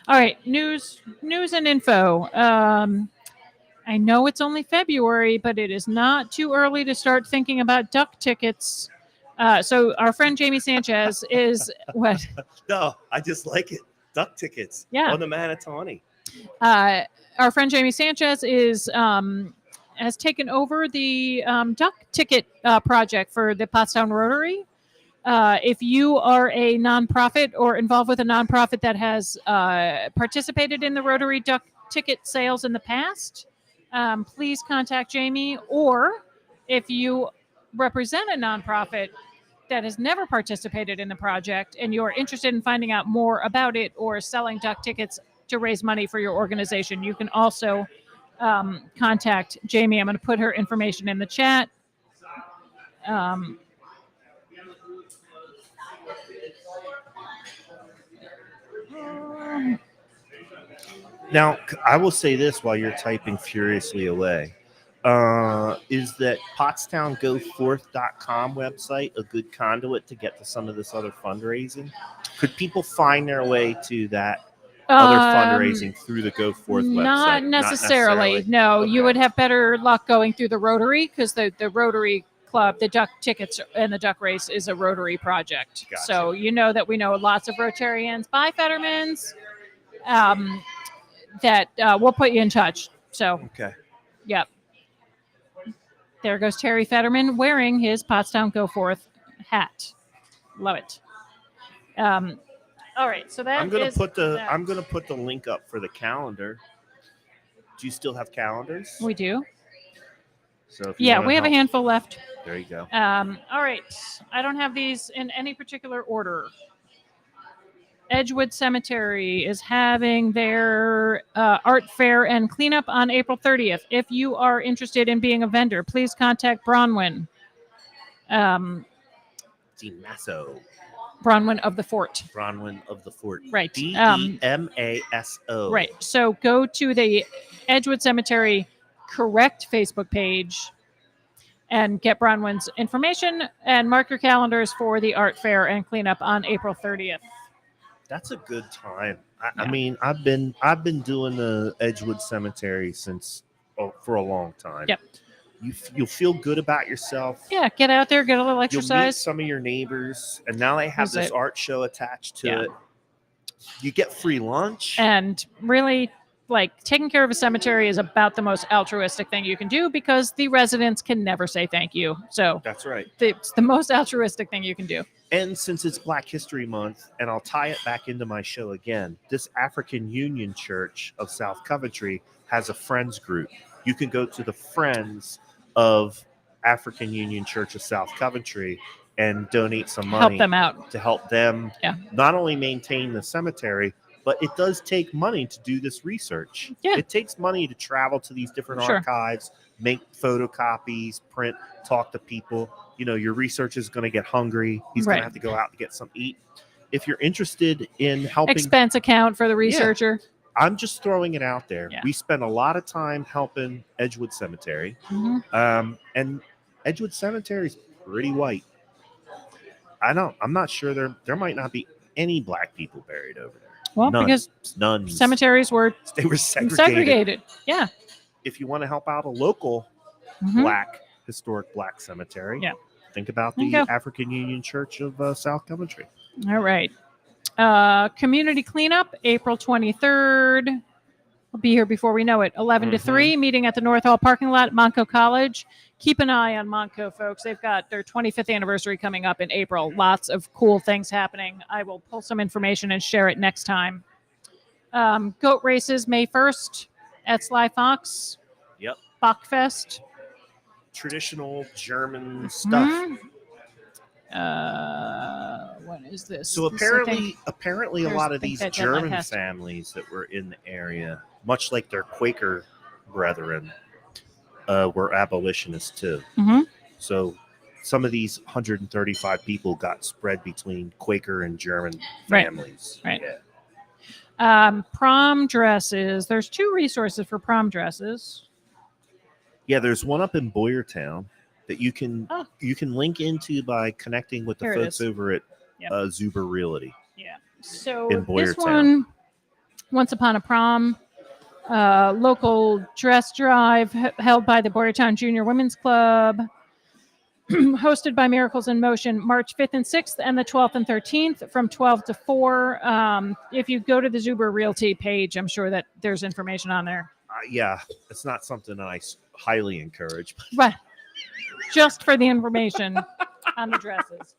All right, news and info. I know it's only February, but it is not too early to start thinking about duck tickets. So our friend Jamie Sanchez is what? No, I just like it. Duck tickets. Yeah. On the Manatawny. Our friend Jamie Sanchez has taken over the duck ticket project for the Pottstown Rotary. If you are a nonprofit or involved with a nonprofit that has participated in the Rotary duck ticket sales in the past, please contact Jamie. Or if you represent a nonprofit that has never participated in the project and you're interested in finding out more about it or selling duck tickets to raise money for your organization, you can also contact Jamie. I'm going to put her information in the chat. Now, I will say this while you're typing furiously away. Is that PottsTownGoForth.com website a good conduit to get to some of this other fundraising? Could people find their way to that other fundraising through the Go Forth website? Not necessarily. No, okay. You would have better luck going through the Rotary, because the Rotary Club, the duck tickets and the duck race is a Rotary project. Gotcha. So you know that we know lots of Rotarians by Fettermans that we'll put you in touch. So, okay. Yep. There goes Terry Fetterman wearing his Pottstown Go Forth hat. Love it. All right, so that I'm gonna put the link up for the calendar. Do you still have calendars? We do. So if we have a handful left. There you go. All right, I don't have these in any particular order. Edgewood Cemetery is having their art fair and cleanup on April 30th. If you are interested in being a vendor, please contact Bronwyn. DiMasso. Bronwyn of the Fort. Bronwyn of the Fort. Right. DEMASO. Right. So go to the Edgewood Cemetery correct Facebook page and get Bronwyn's information and mark your calendars for the art fair and cleanup on April 30th. That's a good time. I mean, I've been doing the Edgewood Cemetery for a long time. Yep. You'll feel good about yourself. Yeah, get out there, get a little exercise. You'll meet some of your neighbors, and now they have this art show attached to it. You get free lunch. And really, taking care of a cemetery is about the most altruistic thing you can do, because the residents can never say thank you. So that's right. It's the most altruistic thing you can do. And since it's Black History Month, and I'll tie it back into my show again, this African Union Church of South Coventry has a friends group. You can go to the Friends of African Union Church of South Coventry and donate some money. Help them out. To help them not only maintain the cemetery, but it does take money to do this research. Yeah. It takes money to travel to these different archives, make photocopies, print, talk to people. You know, your researcher is going to get hungry. He's going to have to go out to get some eat. If you're interested in helping... Expense account for the researcher. Yeah, I'm just throwing it out there. Yeah. We spend a lot of time helping Edgewood Cemetery. Mm-hmm. And Edgewood Cemetery is pretty white. I'm not sure there might not be any black people buried over there. Well, because nuns. Cemeteries were segregated. Yeah. if you want to help out a local historic black cemetery, think about the African Union Church of South Coventry. All right. Community cleanup, April 23rd. We'll be here before we know it. 11 to 3, meeting at the North Hall parking lot at Montco College. Keep an eye on Montco, folks. They've got their 25th anniversary coming up in April. Lots of cool things happening. I will pull some information and share it next time. Goat races, May 1st at Sly Fox. Yep. Bachfest. Traditional German stuff. What is this? So apparently a lot of these German families that were in the area, much like their Quaker brethren, were abolitionists too. So some of these 135 people got spread between Quaker and German families. Right. Yeah. Prom dresses. There's 2 resources for prom dresses. Yeah, there's one up in Boyertown that you can link into by connecting with the folks over at Zuber Realty. Yeah. So this one, Once Upon a Prom, local dress drive held by the Boyertown Junior Women's Club, hosted by Miracles in Motion, March 5th and 6th, and the 12th and 13th from 12 to 4. If you go to the Zuber Realty page, I'm sure that there's information on there. Yeah, it's not something I highly encourage. Right. Just for the information on the dresses.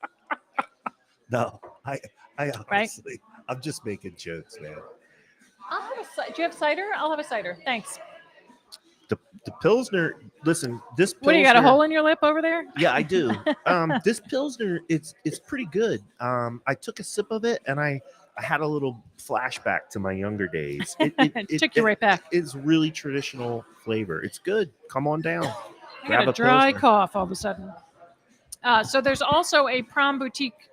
No, I honestly, I'm just making jokes, man. Do you have cider? I'll have a cider. Thanks. The Pilsner, listen, this Pilsner. What, do you got a hole in your lip over there? Yeah, I do. This Pilsner, it's pretty good. I took a sip of it and I had a little flashback to my younger days. It took you right back. It's really traditional flavor. It's good. Come on down. I got a dry cough all of a sudden. So there's also a prom boutique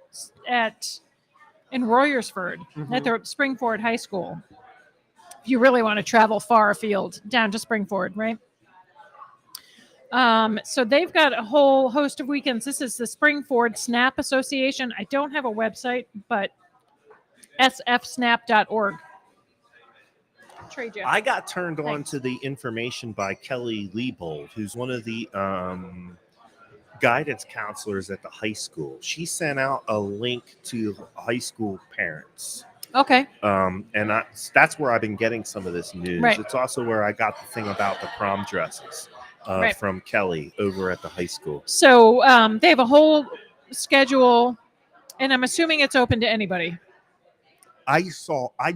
in Royersford at the Springford High School. If you really want to travel far afield, down to Springford, right? So they've got a whole host of weekends. This is the Springford Snap Association. I don't have a website, but sfsnap.org. I got turned on to the information by Kelly Leibold, who's one of the guidance counselors at the high school. She sent out a link to high school parents. Okay. And that's where I've been getting some of this news. Right. It's also where I got the thing about the prom dresses from Kelly over at the high school. So they have a whole schedule, and I'm assuming it's open to anybody. I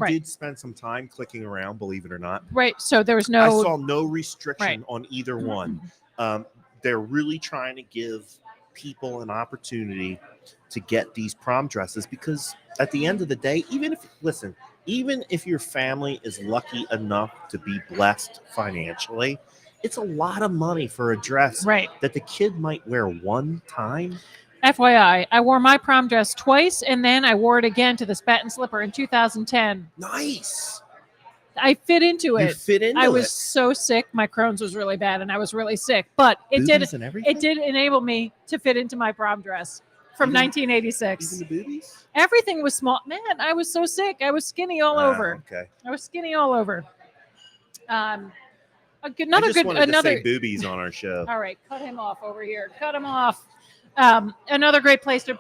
did spend some time clicking around, believe it or not. Right. So there was no. I saw no restriction on either one. They're really trying to give people an opportunity to get these prom dresses because at the end of the day, even if your family is lucky enough to be blessed financially, it's a lot of money for a dress that the kid might wear one time. FYI, I wore my prom dress twice, and then I wore it again to the Spaten Slipper in 2010. Nice. I fit into it. You fit into it. I was so sick. My Crohn's was really bad, and I was really sick. But it did enable me to fit into my prom dress from 1986. Even the boobies? Everything was small. Man, I was so sick. I was skinny all over. Okay. I was skinny all over. I just wanted to say boobies on our show. All right, cut him off over here. Cut him off. Another great place to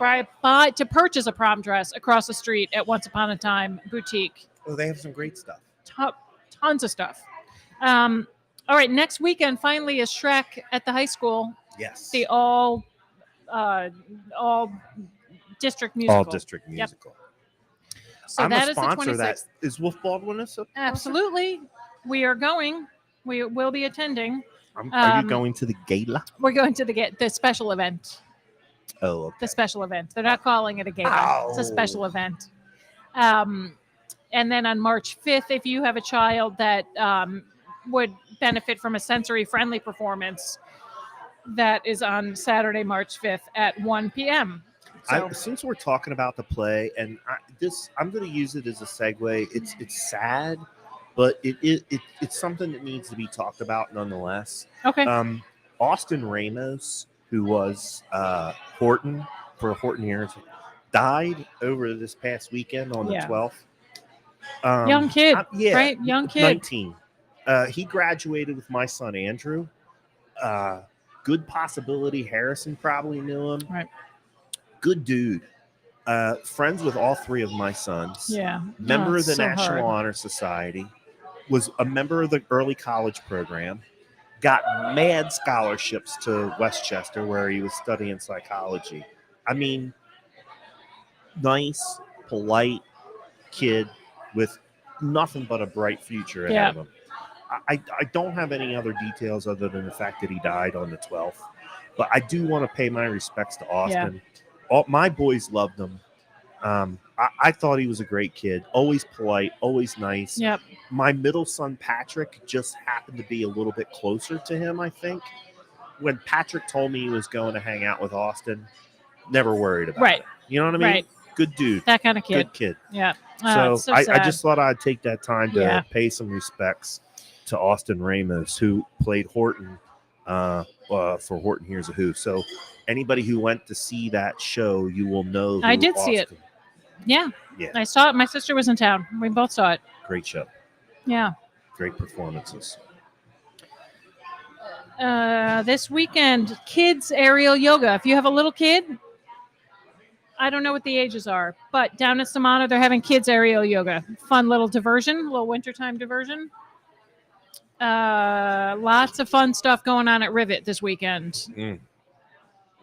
purchase a prom dress across the street at Once Upon a Time Boutique. Oh, they have some great stuff. Tons of stuff. All right, next weekend finally is Shrek at the high school. Yes. The all district musical. All district musical. Yep. So I'm that a is the sponsor. 26th. Is Wolf Baldwin a sponsor? Absolutely. We are going. We will be attending. Are you going to the gala? We're going to the special event. Oh, okay. The special event. They're not calling it a gala. It's a special event. And then on March 5th, if you have a child that would benefit from a sensory-friendly performance, that is on Saturday, March 5th at 1 p.m. So, since we're talking about the play, and I'm going to use it as a segue. It's sad, but it's something that needs to be talked about nonetheless. Okay. Austin Ramos, who was Horton for Horton Hearings, died over this past weekend on the 12th. Young kid, right? Young kid. 19. He graduated with my son Andrew. Good possibility Harrison probably knew him. Right. Good dude. Friends with all three of my sons. Yeah. Member of the so National hard. Honor Society. Was a member of the early college program. Got mad scholarships to Westchester where he was studying psychology. I mean, nice, polite kid with nothing but a bright future ahead of him. I don't have any other details other than the fact that he died on the 12th. But I do want to pay my respects to Austin. All my boys loved him. I thought he was a great kid. Always polite, always nice. Yep. My middle son, Patrick, just happened to be a little bit closer to him, I think. When Patrick told me he was going to hang out with Austin, never worried about it. You know what I mean? Right. Good dude. That kind of kid. Good kid. Yeah. So I just thought I'd take that time to pay some respects to Austin Ramos, who played Horton for Horton Hears a Who. So anybody who went to see that show, you will know. I did see it. Yeah. I saw it. My sister was in town. We both saw it. Great show. Yeah. Great performances. This weekend, kids aerial yoga. If you have a little kid, I don't know what the ages are, but down at Samana, they're having kids aerial yoga. Fun little diversion, little wintertime diversion. Lots of fun stuff going on at Rivet this weekend.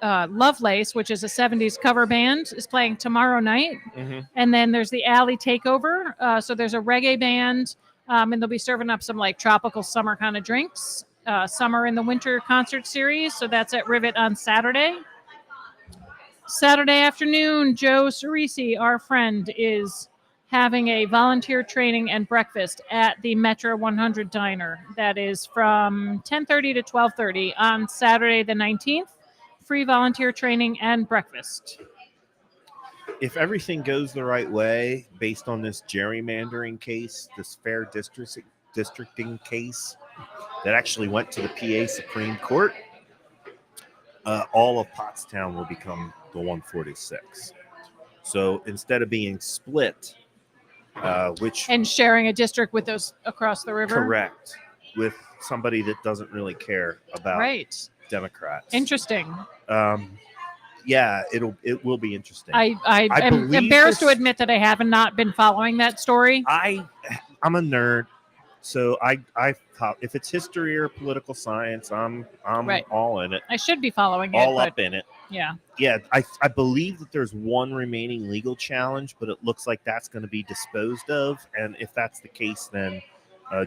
Lovelace, which is a 70s cover band, is playing tomorrow night. And then there's the Alley Takeover. So there's a reggae band, and they'll be serving up some like tropical summer kind of drinks. Summer in the Winter concert series. So that's at Rivet on Saturday. Saturday afternoon, Joe Cerisi, our friend, is having a volunteer training and breakfast at the Metro 100 Diner. That is from 10:30 to 12:30 on Saturday the 19th. Free volunteer training and breakfast. If everything goes the right way, based on this gerrymandering case, this fair districting case that actually went to the PA Supreme Court, all of Pottstown will become the 146. So instead of being split, and sharing a district with those across the river, correct, with somebody that doesn't really care about Democrats. Interesting. Yeah, it will be interesting. I am embarrassed to admit that I have not been following that story. I'm a nerd, so I if it's history or political science, I'm all in it. I should be following it. All up in it. Yeah. Yeah, I believe that there's one remaining legal challenge, but it looks like that's going to be disposed of. And if that's the case, then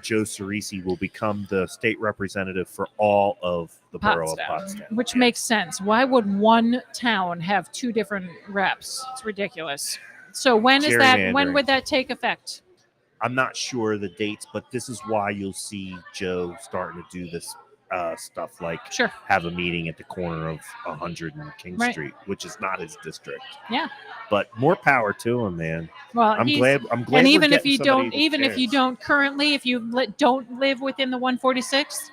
Joe Cerisi will become the state representative for all of the borough of Pottstown. Which makes sense. Why would one town have two different reps? It's ridiculous. So when is that? When would that take effect? I'm not sure the dates, but this is why you'll see Joe starting to do this stuff like have a meeting at the corner of 100 and King Street, which is not his district. Yeah. But more power to him, man. Well, I'm glad. And even if you don't, currently, if you don't live within the 146,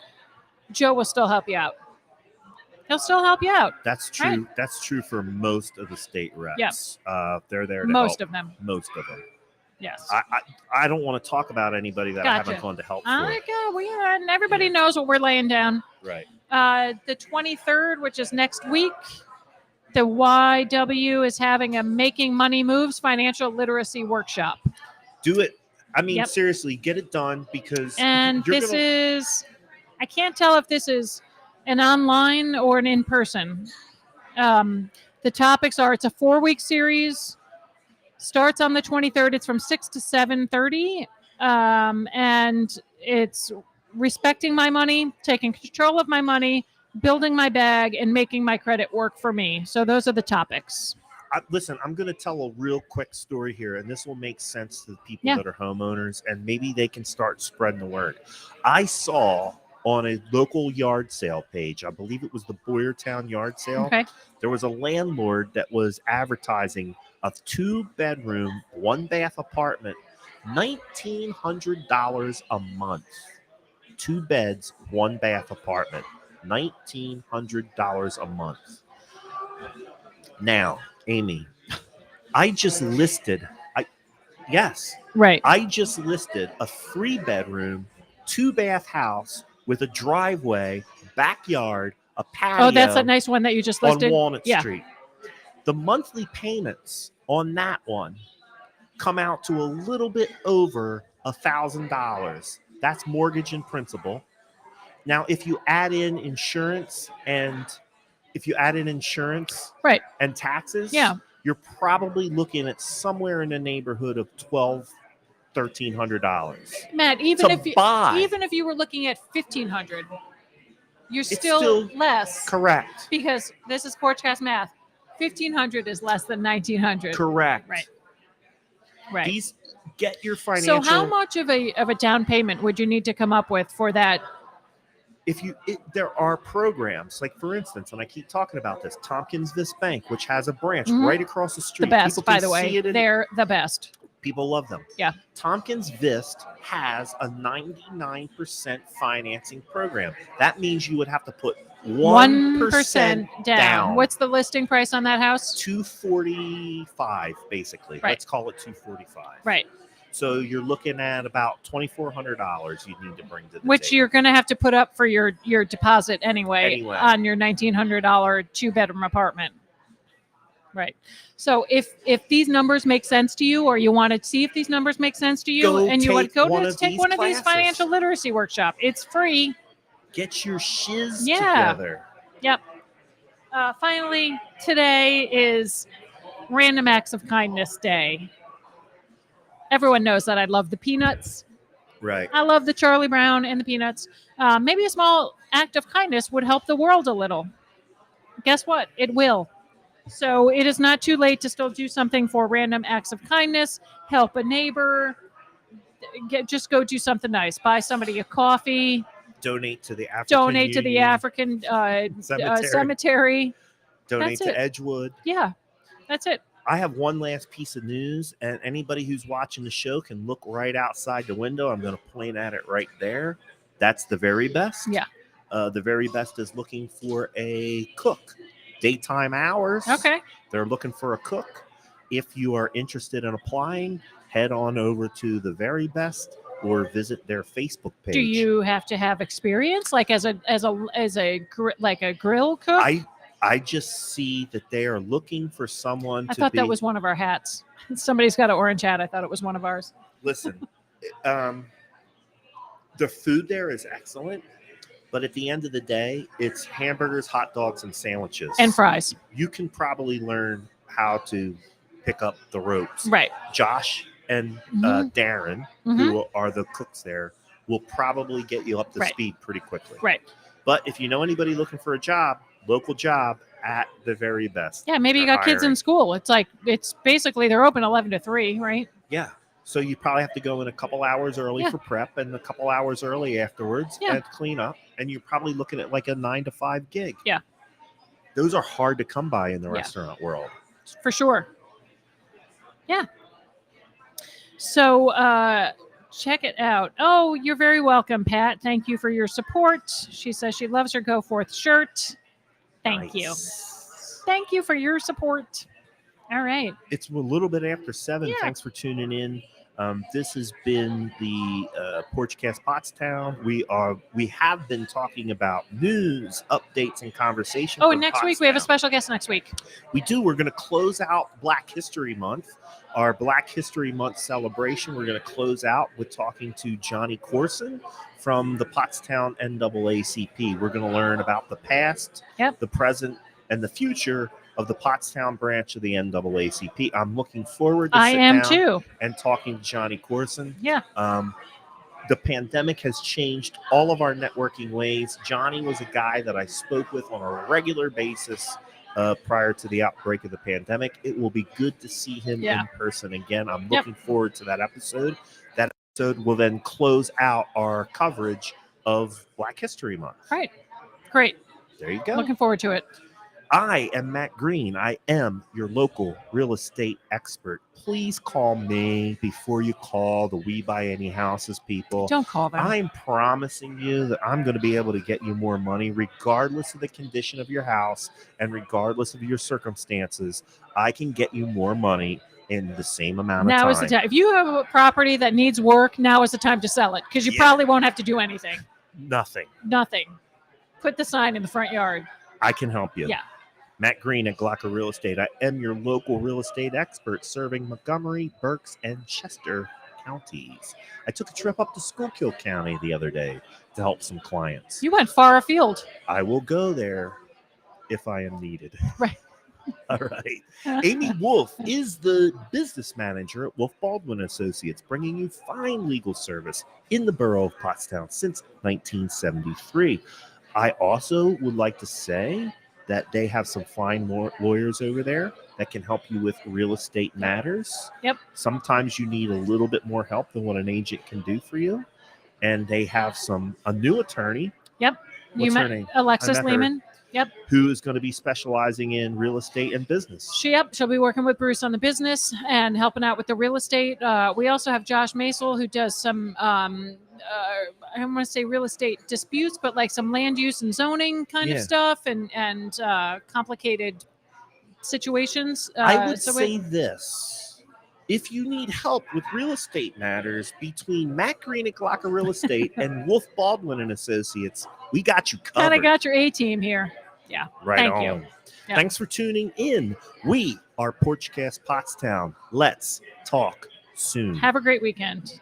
Joe will still help you out. He'll still help you out. That's true. Right? That's true for most of the state reps. Yes. They're there to most help. of them. Most of them. Yes. I don't want to talk about anybody that I haven't gone to help for. And everybody knows what we're laying down. Right. The 23rd, which is next week, the YW is having a Making Money Moves financial literacy workshop. Do it. I mean, seriously, get it done because. And I can't tell if this is an online or an in-person. The topics are, it's a 4-week series. Starts on the 23rd. It's from 6 to 7:30. And it's respecting my money, taking control of my money, building my bag, and making my credit work for me. So those are the topics. Listen, I'm going to tell a real quick story here, and this will make sense to the people that are homeowners, and maybe they can start spreading the word. I saw on a local yard sale page, I believe it was the Boyertown yard sale, there was a landlord that was advertising a 2-bedroom, 1-bath apartment, $1,900 a month. 2 beds, 1-bath apartment, $1,900 a month. Now, Amy, I just listed, I just listed a 3-bedroom, 2-bath house with a driveway, backyard, a patio. Oh, that's a nice one that you just listed. On Walnut Street. The monthly payments on that one come out to a little bit over $1,000. That's mortgage and principal. Now, if you add in insurance and right. and taxes, you're probably looking at somewhere in the neighborhood of $1,300. Matt, even if you were looking at $1,500, you're still less. Correct. Because this is Porchcast math. $1,500 is less than $1,900. Correct. Right. Get your financial. So how much of a down payment would you need to come up with for that? There are programs, like for instance, and I keep talking about this, Tompkins Vist Bank, which has a branch right across the street. The best, by the way. They're the best. People love them. Yeah. Tompkins Vist has a 99% financing program. That means you would have to put 1% down. What's the listing price on that house? $245, basically. Right. Let's call it $245. Right. So you're looking at about $2,400 you need to bring to the which table. You're going to have to put up for your deposit anyway on your $1,900 2-bedroom apartment. Right. So if these numbers make sense to you, or you want to see if these numbers make sense to you, and you want to take one of these financial literacy workshops, it's free. Get your shiz together. Yep. Finally, today is Random Acts of Kindness Day. Everyone knows that I love the Peanuts. Right. I love the Charlie Brown and the Peanuts. Maybe a small act of kindness would help the world a little. Guess what? It will. So it is not too late to still do something for Random Acts of Kindness. Help a neighbor. Just go do something nice. Buy somebody a coffee. Donate to the African cemetery. Donate to Edgewood. Yeah, that's it. I have one last piece of news, and anybody who's watching the show can look right outside the window. I'm going to point at it right there. That's the Very Best. Yeah. The Very Best is looking for a cook. Daytime hours. Okay. They're looking for a cook. If you are interested in applying, head on over to the Very Best or visit their Facebook page. Do you have to have experience, like as a grill cook? I just see that they are looking for someone. I thought that was one of our hats. Somebody's got an orange hat. I thought it was one of ours. Listen, the food there is excellent, but at the end of the day, it's hamburgers, hot dogs, and sandwiches. And fries. You can probably learn how to pick up the ropes. Right. Josh and Darren, who are the cooks there, will probably get you up to speed pretty quickly. Right. But if you know anybody looking for a job, local job at the Very Best. Yeah, maybe you got kids in school. It's basically they're open 11 to 3, right? Yeah. So you probably have to go in a couple hours early for prep and a couple hours early afterwards and clean up. And you're probably looking at like a 9 to 5 gig. Yeah. Those are hard to come by in the restaurant world. For sure. Yeah. So check it out. Oh, you're very welcome, Pat. Thank you for your support. She says she loves her Go Forth shirt. Thank you. Thank you for your support. All right. It's a little bit after 7. Yeah. Thanks for tuning in. This has been the Porchcast Pottstown. We have been talking about news, updates, and conversation. Oh, and next week we have a special guest next week. We do. We're going to close out Black History Month. Our Black History Month celebration. We're going to close out with talking to Johnny Corson from the Pottstown NAACP. We're going to learn about the past, the present, and the future of the Pottstown branch of the NAACP. I'm looking forward to sit down too. And talking to Johnny Corson. Yeah. The pandemic has changed all of our networking ways. Johnny was a guy that I spoke with on a regular basis prior to the outbreak of the pandemic. It will be good to see him in person again. I'm looking forward to that episode. That episode will then close out our coverage of Black History Month. Right. Great. There you go. Looking forward to it. I am Matt Green. I am your local real estate expert. Please call me before you call the We Buy Any Houses people. Don't call them. I'm promising you that I'm going to be able to get you more money regardless of the condition of your house and regardless of your circumstances. I can get you more money in the same amount of now time. Is the time. If you have a property that needs work, now is the time to sell it because you probably won't have to do anything. Nothing. Put the sign in the front yard. I can help you. Yeah. Matt Green at Glocker Real Estate. I am your local real estate expert serving Montgomery, Berks, and Chester counties. I took a trip up to Schuylkill County the other day to help some clients. You went far afield. I will go there if I am needed. Right. All right. Amy Wolf is the business manager at Wolf Baldwin Associates, bringing you fine legal service in the borough of Pottstown since 1973. I also would like to say that they have some fine lawyers over there that can help you with real estate matters. Yep. Sometimes you need a little bit more help than what an agent can do for you. And they have a new attorney. Yep. What's her name? Alexis Lehman. Yep. Who is going to be specializing in real estate and business. She'll be working with Bruce on the business and helping out with the real estate. We also have Josh Masel, who does some, I don't want to say real estate disputes, but like some land use and zoning kind of stuff and complicated situations. I would say this. If you need help with real estate matters between Matt Green at Glocker Real Estate and Wolf Baldwin and Associates, we got you covered. Kind of got your A-team here. Yeah. Right Thank on. you. Yep. Thanks for tuning in. We are Porchcast Pottstown. Let's talk soon. Have a great weekend.